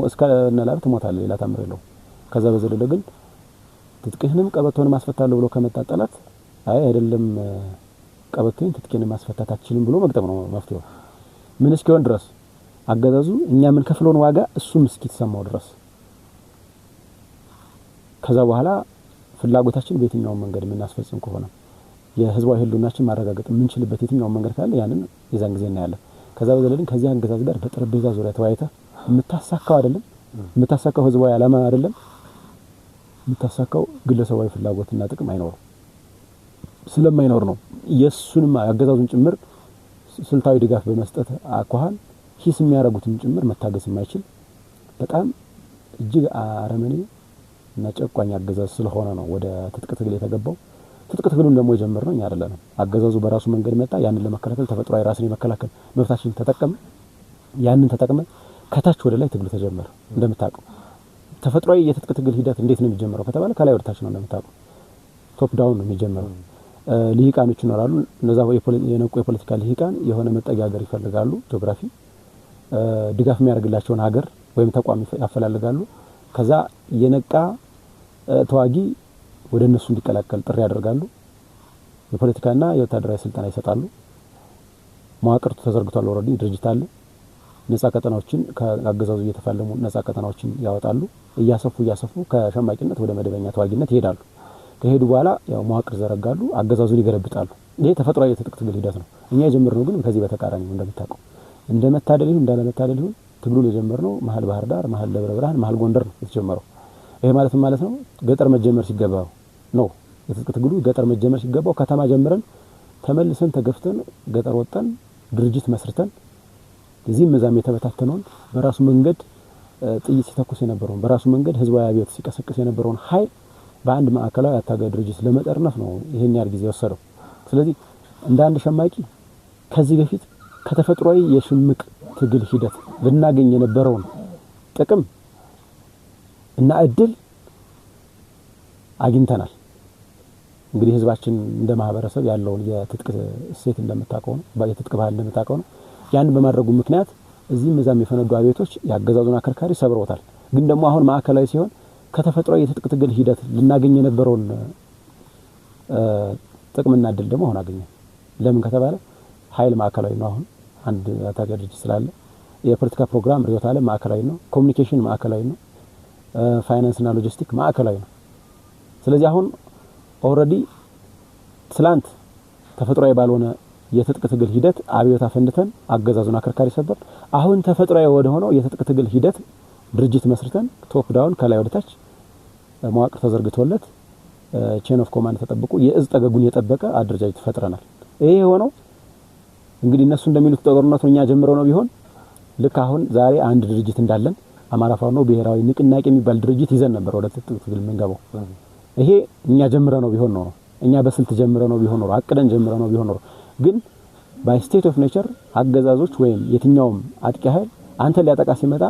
እስከነላብ ትሞታለህ ሌላ ታምር የለው። ከዛ በዘለለ ግን ትጥቅህንም ቀበቶንም አስፈታለሁ ብሎ ከመጣ ጠላት አይ አይደለም ቀበቶን ትጥቅህን ማስፈታት አትችልም ብሎ መግጠም ነው መፍትሄው። ምን እስኪሆን ድረስ አገዛዙ እኛ ምን ከፍሎን ዋጋ እሱም እስኪተሰማው ድረስ ከዛ በኋላ ፍላጎታችን በየትኛው መንገድ የምናስፈጽም ከሆነ የህዝባዊ ህልውናችን ማረጋገጥ የምንችልበት የትኛው መንገድ ካለ ያንን የዛን ጊዜ እናያለን። ከዛ በዘለልን ከዚህ አገዛዝ ጋር በጠረጴዛ ዙሪያ ተወያይተህ የምታሳካው አይደለም የምታሳካው ህዝባዊ ዓላማ አይደለም የምታሳካው ግለሰባዊ ፍላጎትና ጥቅም አይኖርም። ስለማይኖር ነው የሱንም አገዛዙን ጭምር ስልታዊ ድጋፍ በመስጠት አኳኋን ሂስ የሚያረጉትን ጭምር መታገስ የማይችል በጣም እጅግ አረመኔ እና ጨቋኝ አገዛዝ ስለሆነ ነው ወደ ትጥቅ ትግል የተገባው። ትጥቅ ትግሉን ደግሞ የጀመርነው እኛ አይደለም። አገዛዙ በራሱ መንገድ መጣ። ያንን ለመከላከል ተፈጥሯዊ ራስን የመከላከል መብታችንን ተጠቀም ያንን ተጠቅመን ከታች ወደ ላይ ትግሉ ተጀመረ። እንደምታውቀው ተፈጥሯዊ የትጥቅ ትግል ሂደት እንዴት ነው የሚጀምረው ከተባለ ከላይ ወደ ታች ነው እንደምታውቀው። ቶፕ ዳውን ነው የሚጀምረው። ልሂቃኖች ይኖራሉ። እነዛ የነቁ የፖለቲካ ልሂቃን የሆነ መጠጊያ ሀገር ይፈልጋሉ። ጂኦግራፊ ድጋፍ የሚያደርግላቸውን ሀገር ወይም ተቋም ያፈላልጋሉ። ከዛ የነቃ ተዋጊ ወደ እነሱ እንዲቀላቀል ጥሪ ያደርጋሉ። የፖለቲካና የወታደራዊ ስልጠና ይሰጣሉ። መዋቅር ተዘርግቷል። ኦሬዲ ድርጅት አለ። ነፃ ቀጠናዎችን ከአገዛዙ እየተፋለሙ ነፃ ቀጠናዎችን ያወጣሉ። እያሰፉ ከሸማቂነት ወደ መደበኛ ተዋጊነት ይሄዳሉ። ከሄዱ በኋላ ያው መዋቅር ዘረጋሉ። አገዛዙን ይገለብጣሉ። ይሄ ተፈጥሯዊ የትጥቅ ትግል ሂደት ነው። እኛ የጀመርነው ግን ከዚህ በተቃራኒ ነው። እንደምታውቀው እንደመታደል ይሁን እንዳለመታደል ይሁን ትግሉን የጀመርነው መሀል ባህር ዳር፣ መሀል ደብረ ብርሃን፣ መሀል ጎንደር ነው የተጀመረው። ይሄ ማለት ነው ገጠር መጀመር ሲገባው ነው የትጥቅ ትግሉ ገጠር መጀመር ሲገባው ከተማ ጀምረን ተመልሰን ተገፍተን ገጠር ወጣን ድርጅት መስርተን እዚህም እዛም የተበታተነውን በራሱ መንገድ ጥይት ሲተኩስ የነበረውን በራሱ መንገድ ህዝባዊ አብዮት ሲቀሰቅስ የነበረውን ኃይል በአንድ ማዕከላዊ አታጋይ ድርጅት ለመጠርነፍ ነው ይሄን ያህል ጊዜ ወሰደው። ስለዚህ እንደ አንድ ሸማቂ ከዚህ በፊት ከተፈጥሯዊ የሽምቅ ትግል ሂደት ልናገኝ የነበረውን ጥቅም እና እድል አግኝተናል። እንግዲህ ህዝባችን እንደ ማህበረሰብ ያለውን የትጥቅ እሴት እንደምታውቀው ነው፣ የትጥቅ ባህል እንደምታውቀው ነው። ያን በማድረጉ ምክንያት እዚህም እዛም የፈነዱ አብዮቶች ያገዛዙን አከርካሪ ሰብረውታል። ግን ደግሞ አሁን ማዕከላዊ ሲሆን ከተፈጥሯዊ የትጥቅ ትግል ሂደት ልናገኝ የነበረውን ጥቅምና እድል ደግሞ አሁን አገኘን። ለምን ከተባለ ኃይል ማዕከላዊ ነው። አሁን አንድ አታጋይ ድርጅት ስላለ የፖለቲካ ፕሮግራም ርዕዮተ ዓለም ማዕከላዊ ነው፣ ኮሙኒኬሽን ማዕከላዊ ነው፣ ፋይናንስና ሎጂስቲክ ማዕከላዊ ነው። ስለዚህ አሁን ኦልሬዲ ትላንት ተፈጥሯዊ ባልሆነ የትጥቅ ትግል ሂደት አብዮት አፈንድተን አገዛዙን አከርካሪ ሰበር፣ አሁን ተፈጥሯዊ ወደ ሆነው የትጥቅ ትግል ሂደት ድርጅት መስርተን ቶፕ ዳውን ከላይ ወደ ታች መዋቅር ተዘርግቶለት ቼን ኦፍ ኮማንድ ተጠብቆ የእዝ ጠገጉን የጠበቀ አደረጃጀት ፈጥረናል። ይሄ ሆነው እንግዲህ እነሱ እንደሚሉት ጦርነቱን እኛ ጀምረው ነው ቢሆን ልክ አሁን ዛሬ አንድ ድርጅት እንዳለን አማራ ፋኖ ብሔራዊ ንቅናቄ የሚባል ድርጅት ይዘን ነበር ወደ ትጥቅ ትግል የምንገባው። ይሄ እኛ ጀምረው ነው ቢሆን ነው እኛ በስልት ጀምረው ነው ቢሆን ነው አቅደን ጀምረው ነው ቢሆን ነው። ግን ባይ ስቴት ኦፍ ኔቸር አገዛዞች ወይም የትኛውም አጥቂ ኃይል አንተ ሊያጠቃ ሲመጣ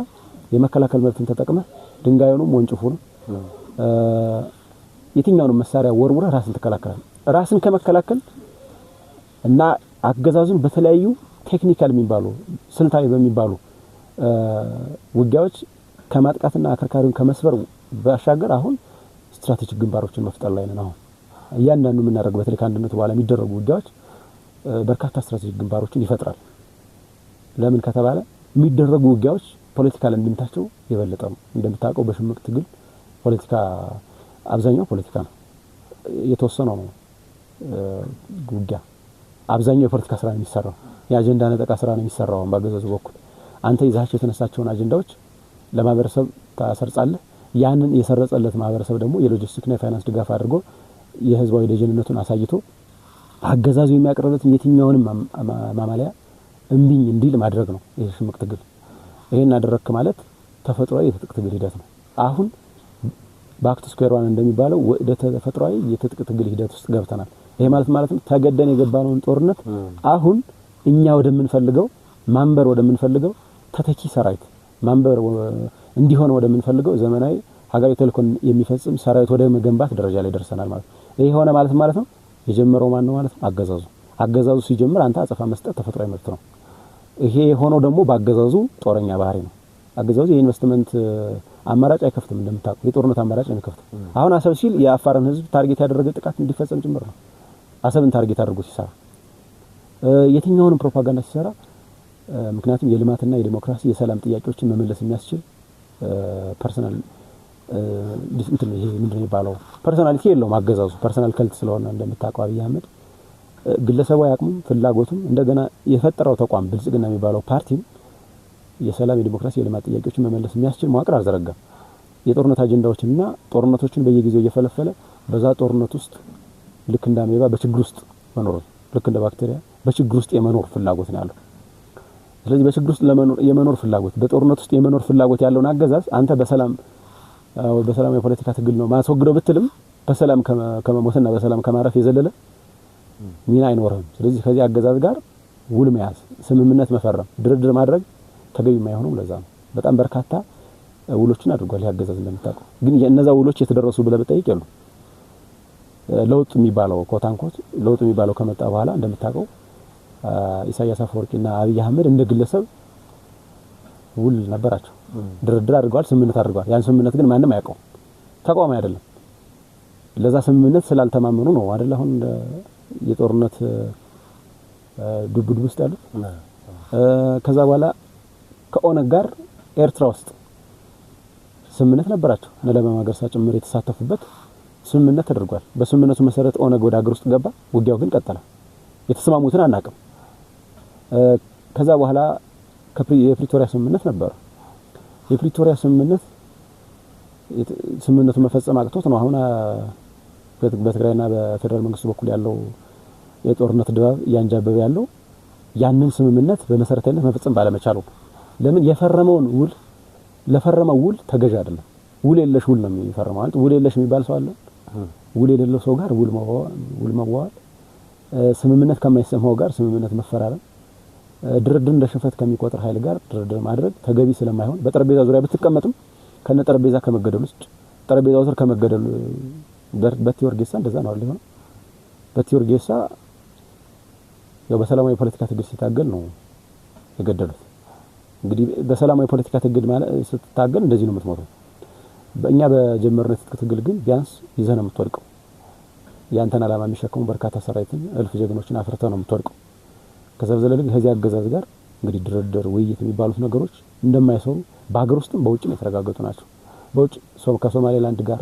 የመከላከል መብትን ተጠቅመህ ድንጋዩንም ወንጭፉን የትኛውንም መሳሪያ ወርውረህ ራስን ተከላከላለህ። ራስን ከመከላከል እና አገዛዙን በተለያዩ ቴክኒካል የሚባሉ ስልታዊ በሚባሉ ውጊያዎች ከማጥቃትና አከርካሪውን ከመስበር ባሻገር አሁን ስትራቴጂክ ግንባሮችን መፍጠር ላይ ነን። አሁን እያንዳንዱ የምናደርገው በተለይ ከአንድነቱ በኋላ የሚደረጉ ውጊያዎች በርካታ ስትራቴጂክ ግንባሮችን ይፈጥራል። ለምን ከተባለ የሚደረጉ ውጊያዎች ፖለቲካል እንድምታቸው የበለጠ ነው። እንደምታውቀው በሽምቅ ትግል ፖለቲካ አብዛኛው ፖለቲካ ነው፣ የተወሰነው ነው ውጊያ። አብዛኛው የፖለቲካ ስራ ነው የሚሰራው፣ የአጀንዳ ነጠቃ ስራ ነው የሚሰራው። ባገዛዙ በኩል አንተ ይዛቸው የተነሳቸውን አጀንዳዎች ለማህበረሰብ ታሰርጻለህ። ያንን የሰረጸለት ማህበረሰብ ደግሞ የሎጂስቲክና የፋይናንስ ድጋፍ አድርጎ የህዝባዊ ደጀንነቱን አሳይቶ አገዛዙ የሚያቀርብለትን የትኛውንም ማማለያ እምቢኝ እንዲል ማድረግ ነው ይሄ ሽምቅ ትግል። ይሄን አደረክ ማለት ተፈጥሯዊ የትጥቅ ትግል ሂደት ነው። አሁን ባክ ቱ ስኩዌር ዋን እንደሚባለው ወደ ተፈጥሯዊ የትጥቅ ትግል ሂደት ውስጥ ገብተናል። ይሄ ማለት ነው ተገደን የገባነውን ጦርነት አሁን እኛ ወደምንፈልገው ማንበር ወደምንፈልገው ተተኪ ሰራዊት ማንበር እንዲሆን ወደምንፈልገው ዘመናዊ ሀገራዊ ተልእኮን የሚፈጽም ሰራዊት ወደ መገንባት ደረጃ ላይ ደርሰናል ማለት ነው። ይሄ ሆነ ማለት ነው የጀመረው ማን ነው ማለት ነው? አገዛዙ ሲጀምር አንተ አጸፋ መስጠት ተፈጥሯዊ መብት ነው። ይሄ ሆኖ ደግሞ ባገዛዙ ጦረኛ ባህሪ ነው። አገዛዙ የኢንቨስትመንት አማራጭ አይከፍትም። እንደምታውቀው የጦርነት አማራጭ ነው የሚከፍተው። አሁን አሰብ ሲል የአፋርን ህዝብ ታርጌት ያደረገ ጥቃት እንዲፈጸም ጭምር ነው። አሰብን ታርጌት አድርጎ ሲሰራ የትኛውንም ፕሮፓጋንዳ ሲሰራ ምክንያቱም የልማትና የዲሞክራሲ የሰላም ጥያቄዎችን መመለስ የሚያስችል ፐርሰናል ይሄ ምንድነው የሚባለው ፐርሰናሊቲ የለውም አገዛዙ። ፐርሰናል ከልት ስለሆነ እንደምታውቀው አብይ አህመድ ግለሰባዊ አቅሙም ፍላጎቱም እንደገና የፈጠረው ተቋም ብልጽግና የሚባለው ፓርቲም የሰላም የዲሞክራሲ የልማት ጥያቄዎችን መመለስ የሚያስችል መዋቅር አልዘረጋም። የጦርነት አጀንዳዎችንና ጦርነቶችን በየጊዜው እየፈለፈለ በዛ ጦርነት ውስጥ ልክ እንደ አሜባ በችግር ውስጥ መኖር፣ ልክ እንደ ባክቴሪያ በችግር ውስጥ የመኖር ፍላጎት ነው ያለው። ስለዚህ በችግር ውስጥ የመኖር ፍላጎት፣ በጦርነት ውስጥ የመኖር ፍላጎት ያለውን አገዛዝ አንተ በሰላም የፖለቲካ ትግል ነው ማስወግደው ብትልም በሰላም ከመሞትና በሰላም ከማረፍ የዘለለ ሚና አይኖርም። ስለዚህ ከዚህ አገዛዝ ጋር ውል መያዝ፣ ስምምነት መፈረም፣ ድርድር ማድረግ ተገቢ የማይሆነው ለዛ ነው። በጣም በርካታ ውሎችን አድርጓል ያገዛዝ እንደምታውቀው። ግን የእነዛ ውሎች የተደረሱ ብለህ ብትጠይቅ የሉም። ለውጥ የሚባለው ኮታንኮት ለውጥ የሚባለው ከመጣ በኋላ እንደምታውቀው ኢሳያስ አፈወርቂና አብይ አህመድ እንደ ግለሰብ ውል ነበራቸው፣ ድርድር አድርገዋል፣ ስምምነት አድርገዋል። ያን ስምምነት ግን ማንም አያውቀው፣ ተቋማዊ አይደለም። ለዛ ስምምነት ስላልተማመኑ ነው አይደል አሁን የጦርነት ዱብዱብ ውስጥ ያሉት። ከዛ በኋላ ከኦነግ ጋር ኤርትራ ውስጥ ስምምነት ነበራቸው፣ ለማ መገርሳ ጭምር የተሳተፉበት ስምምነት ተደርጓል። በስምምነቱ መሰረት ኦነግ ወደ ሀገር ውስጥ ገባ፣ ውጊያው ግን ቀጠለ። የተስማሙትን አናውቅም። ከዛ በኋላ የፕሪቶሪያ ስምምነት ነበር። የፕሪቶሪያ ስምምነቱ መፈጸም አቅቶት ነው አሁን በትግራይና በፌደራል መንግስቱ በኩል ያለው የጦርነት ድባብ ያንጃበበ ያለው ያንን ስምምነት በመሰረታዊነት መፈጸም ባለመቻሉ ለምን የፈረመውን ውል ለፈረመው ውል ተገዥ አይደለም። ውል የለሽ ውል ነው የሚፈርመው ማለት ውል የለሽ የሚባል ሰው አለ። ውል የሌለው ሰው ጋር ውል መዋዋል፣ ስምምነት ከማይሰማው ጋር ስምምነት መፈራረም፣ ድርድር እንደ ሽንፈት ከሚቆጥር ኃይል ጋር ድርድር ማድረግ ተገቢ ስለማይሆን በጠረጴዛ ዙሪያ ብትቀመጥም ከነ ጠረጴዛ ከመገደል ውስጥ ጠረጴዛው ስር ከመገደል በቲ ወርጌሳ እንደዛ ነው አይደል? በቲ ወርጌሳ ያው በሰላማዊ ፖለቲካ ትግል ሲታገል ነው የገደሉት። እንግዲህ በሰላማዊ ፖለቲካ ትግል ማለት ስትታገል እንደዚህ ነው የምትሞተው። በእኛ በጀመርነው የትጥቅ ትግል ግን ቢያንስ ይዘህ ነው የምትወድቀው። ያንተን ዓላማ የሚሸከሙ በርካታ ሰራዊትን እልፍ ጀግኖችን አፍርተህ ነው የምትወድቀው። ከዛ በዘለለ ከዚህ አገዛዝ ጋር እንግዲህ ድርድር፣ ውይይት የሚባሉት ነገሮች እንደማይሰሩ በአገር ውስጥም በውጭም የተረጋገጡ ናቸው። በውጭ ከሶማሌላንድ ጋር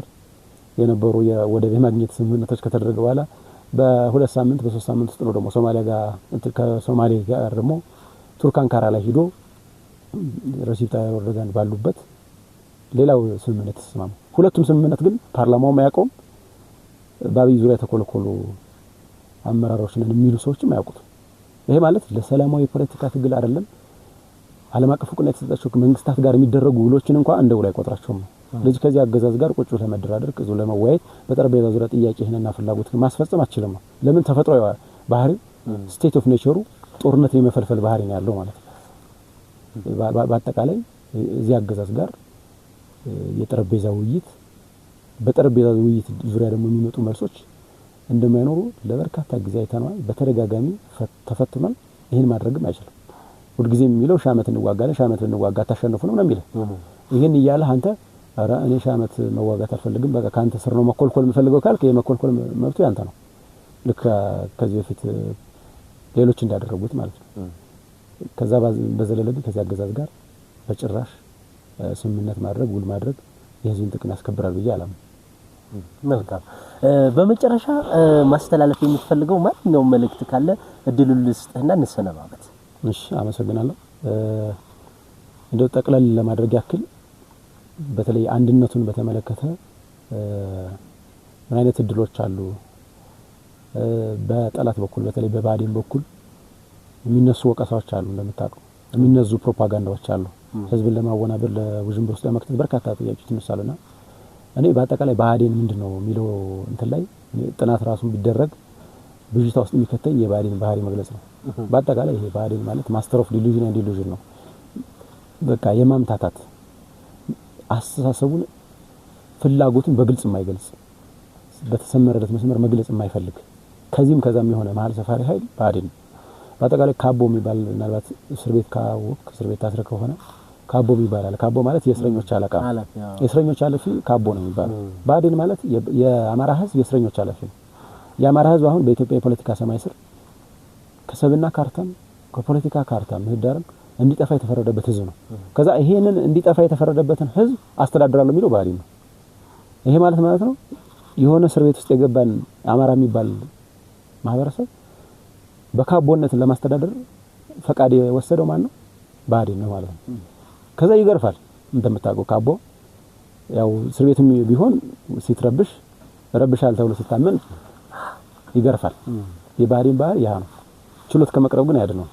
የነበሩ የወደብ የማግኘት ስምምነቶች ከተደረገ በኋላ በ2 ሳምንት በ3 ሳምንት ውስጥ ነው ደግሞ ሶማሊያ ጋር ከሶማሌ ጋር ደግሞ ቱርክ አንካራ ላይ ሄዶ ረሲብ ታይብ ኤርዶጋን ባሉበት ሌላው ስምምነት ተስማሙ። ሁለቱም ስምምነት ግን ፓርላማው ማያውቀውም በአብይ ዙሪያ ተኮለኮሉ አመራሮች ነን የሚሉ ሰዎችም አያውቁት። ይሄ ማለት ለሰላማዊ ፖለቲካ ትግል አይደለም ዓለም አቀፍ እውቅና የተሰጣቸው መንግስታት ጋር የሚደረጉ ውሎችን እንኳን እንደ ውል አይቆጥራቸውም። ስለዚህ ከዚህ አገዛዝ ጋር ቁጭ ብለህ መደራደር ቅዙ ለመወያየት በጠረጴዛ ዙሪያ ጥያቄህንና ፍላጎትህን ማስፈጸም አትችልም ነው። ለምን ተፈጥሯዊ ባህሪ ስቴት ኦፍ ኔቸሩ ጦርነትን የመፈልፈል ባህሪ ነው ያለው ማለት ነው። በአጠቃላይ እዚህ አገዛዝ ጋር የጠረጴዛ ውይይት በጠረጴዛ ውይይት ዙሪያ ደግሞ የሚመጡ መልሶች እንደማይኖሩ ለበርካታ ጊዜ አይተናል። በተደጋጋሚ ተፈትኗል። ይሄን ማድረግም አይችልም። ሁልጊዜ የሚለው ሻመት እንዋጋለን፣ ሻመት እንዋጋ ታሸንፉ ነው የሚለው። ይሄን እያለ አንተ አረ እኔ ሻመት መዋጋት አልፈልግም በቃ ካንተ ስር ነው መኮልኮል የምፈልገው ካልክ የመኮልኮል መብቱ ያንተ ነው። ልክ ከዚህ በፊት ሌሎች እንዳደረጉት ማለት ነው። ከዛ በዘለለ ግን ከዚህ አገዛዝ ጋር በጭራሽ ስምምነት ማድረግ ውል ማድረግ የህዝብን ጥቅም ያስከብራል ብዬ አላምንም። መልካም። በመጨረሻ ማስተላለፍ የምትፈልገው ማንኛውም መልእክት ካለ እድሉን ልስጥህና እንሰነባበት። እሺ፣ አመሰግናለሁ። እንደው ጠቅለል ለማድረግ ያክል በተለይ አንድነቱን በተመለከተ ምን አይነት እድሎች አሉ? በጠላት በኩል በተለይ በባዴን በኩል የሚነሱ ወቀሳዎች አሉ። እንደምታውቀው የሚነዙ ፕሮፓጋንዳዎች አሉ። ህዝብን ለማወናበድ ለውዥንብር ውስጥ ለመክተት በርካታ ጥያቄዎች ይነሳሉና እኔ በአጠቃላይ ባዴን ምንድነው የሚለው እንትን ላይ ጥናት ራሱ ቢደረግ ብዥታ ውስጥ የሚከተኝ የባዴን ባህሪ መግለጽ ነው። በአጠቃላይ ይሄ ባዴን ማለት ማስተር ኦፍ ዲሉዥን ኤንድ ኢሉዥን ነው። በቃ የማምታታት አስተሳሰቡን ፍላጎቱን በግልጽ የማይገልጽ በተሰመረለት መስመር መግለጽ የማይፈልግ ከዚህም ከዛም የሆነ መሀል ሰፋሪ ኃይል ባዴን። በአጠቃላይ ካቦ የሚባል ምናልባት እስር ቤት እስር ቤት ታስረ ከሆነ ካቦ ይባላል። ካቦ ማለት የእስረኞች አለቃ፣ የእስረኞች አለፊ ካቦ ነው የሚባለው። ባዴን ማለት የአማራ ህዝብ የእስረኞች አለፊ ነው። የአማራ ህዝብ አሁን በኢትዮጵያ የፖለቲካ ሰማይ ስር ከሰብና ካርታም ከፖለቲካ ካርታም ምህዳርም እንዲጠፋ የተፈረደበት ህዝብ ነው። ከዛ ይሄንን እንዲጠፋ የተፈረደበትን ህዝብ አስተዳድራለሁ የሚለው ባዴን ነው። ይሄ ማለት ነው የሆነ እስር ቤት ውስጥ የገባን አማራ የሚባል ማህበረሰብ በካቦነት ለማስተዳደር ፈቃድ የወሰደው ማን ነው? ባዴን ነው ማለት ነው። ከዛ ይገርፋል። እንደምታውቀው ካቦ ያው እስር ቤትም ቢሆን ሲትረብሽ ረብሻል ተብሎ ሲታመን ይገርፋል። የባዴን ባህሪ ያ ነው። ችሎት ከመቅረብ ግን አይደለም።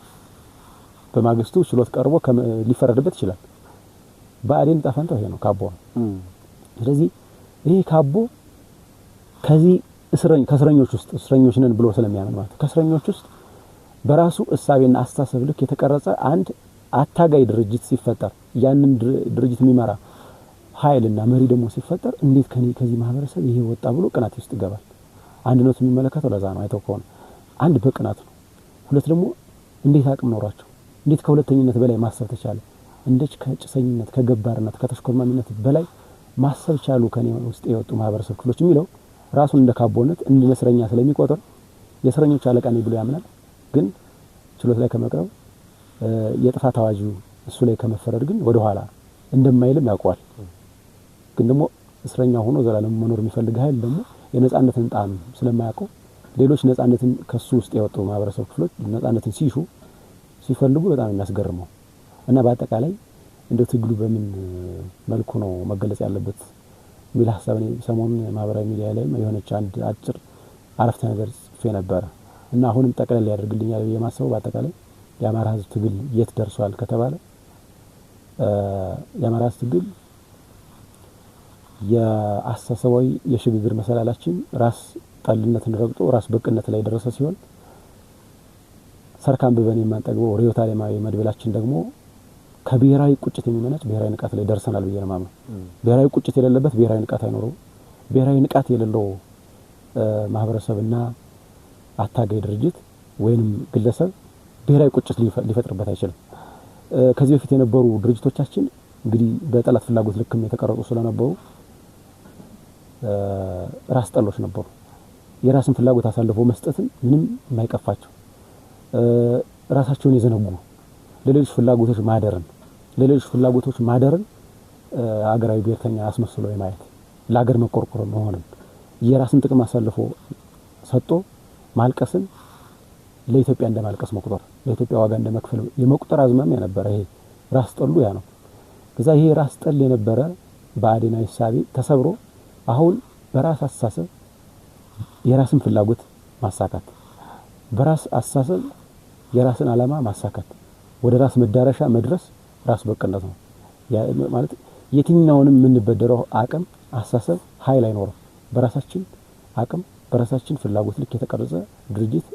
በማግስቱ ችሎት ቀርቦ ሊፈረድበት ይችላል። ባዴን ጣፈንታው ይሄ ነው ካቦ። ስለዚህ ይሄ ካቦ ከዚህ ከእስረኞች ውስጥ እስረኞች ነን ብሎ ስለሚያምን ማለት ከእስረኞች ውስጥ በራሱ እሳቤና አስተሳሰብ ልክ የተቀረጸ አንድ አታጋይ ድርጅት ሲፈጠር ያንን ድርጅት የሚመራ ኃይልና መሪ ደግሞ ሲፈጠር እንዴት ከዚህ ማህበረሰብ ይሄ ወጣ ብሎ ቅናት ውስጥ ይገባል። አንድነቱ የሚመለከተው ለዛ ነው። አይተው ከሆነ አንድ በቅናት ነው። ሁለት ደግሞ እንዴት አቅም ኖሯቸው እንዴት ከሁለተኝነት በላይ ማሰብ ተቻለ? እንዴት ከጭሰኝነት ከገባርነት ከተሽኮርማሚነት በላይ ማሰብ ቻሉ ከኔ ውስጥ የወጡ ማህበረሰብ ክፍሎች የሚለው ራሱን እንደ ካቦነት እንደ እስረኛ ስለሚቆጥር የእስረኞች አለቃ ነኝ ብሎ ያምናል። ግን ችሎት ላይ ከመቅረብ የጥፋት አዋጁ እሱ ላይ ከመፈረድ ግን ወደ ኋላ እንደማይልም ያውቀዋል። ግን ደግሞ እስረኛ ሆኖ ዘላለም መኖር የሚፈልግ ኃይል ደግሞ የነጻነትን ጣም ስለማያውቀው ሌሎች ነጻነትን ከሱ ውስጥ የወጡ ማህበረሰብ ክፍሎች ነጻነትን ሲፈልጉ በጣም የሚያስገርመው እና በአጠቃላይ እንደ ትግሉ በምን መልኩ ነው መገለጽ ያለበት ሚል ሐሳብ ነው ሰሞኑን ማህበራዊ ሚዲያ ላይ የሆነች አንድ አጭር አረፍተ ነገር ጽፌ ነበር እና አሁንም ጠቅለል ያደርግልኛል በየማሰቡ በአጠቃላይ የአማራ ህዝብ ትግል የት ደርሷል ከተባለ የአማራ ህዝብ ትግል የአስተሳሰባዊ የሽግግር መሰላላችን ራስ ጠልነትን ረግጦ ራስ በቅነት ላይ ደረሰ ሲሆን ሰርካም በበኔ የማንጠግበው ርዕዮተ ዓለማዊ መድበላችን ደግሞ ከብሔራዊ ቁጭት የሚመነጭ ብሔራዊ ንቃት ላይ ደርሰናል ብዬ ነው የማምነው። ብሔራዊ ቁጭት የሌለበት ብሔራዊ ንቃት አይኖረው። ብሔራዊ ንቃት የሌለው ማህበረሰብና አታጋይ ድርጅት ወይንም ግለሰብ ብሔራዊ ቁጭት ሊፈጥርበት አይችልም። ከዚህ በፊት የነበሩ ድርጅቶቻችን እንግዲህ በጠላት ፍላጎት ልክም የተቀረጹ ስለነበሩ ራስ ጠሎች ነበሩ። የራስን ፍላጎት አሳልፈው መስጠትን ምንም የማይቀፋቸው ራሳቸውን የዘነጉ ለሌሎች ፍላጎቶች ማደርን አገራዊ ብሔርተኛ አስመስሎ የማየት ለሀገር መቆርቆር መሆንን የራስን ጥቅም አሳልፎ ሰጥቶ ማልቀስን ለኢትዮጵያ እንደማልቀስ መቁጠር ለኢትዮጵያ ዋጋ እንደመክፈል የመቁጠር አዝማሚያ ነበር። ይሄ ራስ ጠሉ ያ ነው። ከዛ ይሄ ራስ ጠል የነበረ በአዴናዊ ሳቢ ተሰብሮ አሁን በራስ አስተሳሰብ የራስን ፍላጎት ማሳካት በራስ አስተሳሰብ የራስን ዓላማ ማሳካት ወደ ራስ መዳረሻ መድረስ ራስ በቅነት ነው ማለት የትኛውንም የምንበደረው አቅም አስተሳሰብ ኃይል አይኖርም። በራሳችን አቅም በራሳችን ፍላጎት ልክ የተቀረጸ ድርጅት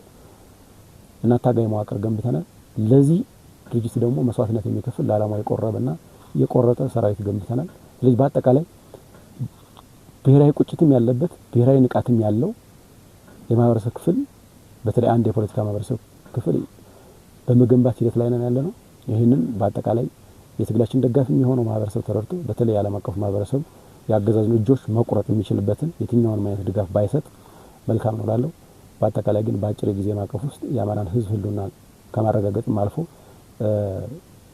እና ታጋይ መዋቅር ገንብተናል። ለዚህ ድርጅት ደግሞ መስዋዕትነት የሚከፍል ለዓላማው የቆረበና የቆረጠ ሰራዊት ገንብተናል። ስለዚህ በአጠቃላይ ብሔራዊ ቁጭትም ያለበት ብሔራዊ ንቃትም ያለው የማህበረሰብ ክፍል በተለይ አንድ የፖለቲካ ማህበረሰብ ክፍል በመገንባት ሂደት ላይ ነን ያለነው። ይሄንን በአጠቃላይ የትግላችን ደጋፊ የሚሆነው ማህበረሰብ ተረድቶ በተለይ ዓለም አቀፍ ማህበረሰብ ያገዛዙን እጆች መቁረጥ የሚችልበትን የትኛውንም አይነት ድጋፍ ባይሰጥ መልካም ነው ላለው። በአጠቃላይ ግን በአጭር ጊዜ ማቀፍ ውስጥ የአማራን ህዝብ ህልውና ከማረጋገጥም አልፎ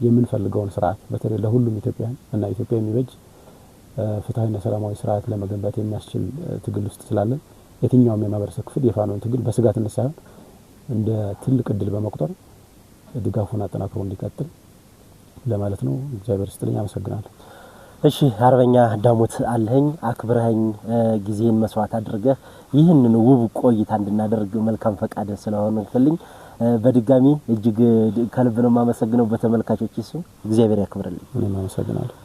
የምንፈልገውን ስርዓት በተለይ ለሁሉም ኢትዮጵያን እና ኢትዮጵያ የሚበጅ ፍትሃዊና ሰላማዊ ስርዓት ለመገንባት የሚያስችል ትግል ውስጥ ስላለን የትኛውም የማህበረሰብ ክፍል የፋኖን ትግል በስጋትነት ሳይሆን እንደ ትልቅ እድል በመቁጠር ድጋፉን አጠናክሮ እንዲቀጥል ለማለት ነው። እግዚአብሔር ይስጥልኝ። አመሰግናለሁ። እሺ አርበኛ ዳሞት አለኸኝ አክብረኸኝ ጊዜን መስዋዕት አድርገህ ይህንን ውብ ቆይታ እንድናደርግ መልካም ፈቃድ ስለሆነልኝ በድጋሚ እጅግ ከልብ ነው የማመሰግነው። በተመልካቾች ስም እግዚአብሔር ያክብርልኝ። እኔም አመሰግናለሁ።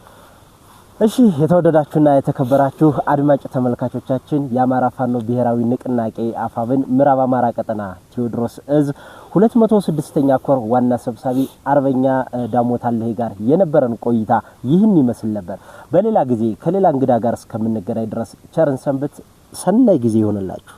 እሺ የተወደዳችሁና የተከበራችሁ አድማጭ ተመልካቾቻችን የአማራ ፋኖ ብሔራዊ ንቅናቄ አፋብን ምዕራብ አማራ ቀጠና ቴዎድሮስ እዝ 206ኛ ኮር ዋና ሰብሳቢ አርበኛ ዳሞት አለኸኝ ጋር የነበረን ቆይታ ይህን ይመስል ነበር። በሌላ ጊዜ ከሌላ እንግዳ ጋር እስከምንገናኝ ድረስ ቸርን ሰንብት። ሰናይ ጊዜ ይሆንላችሁ።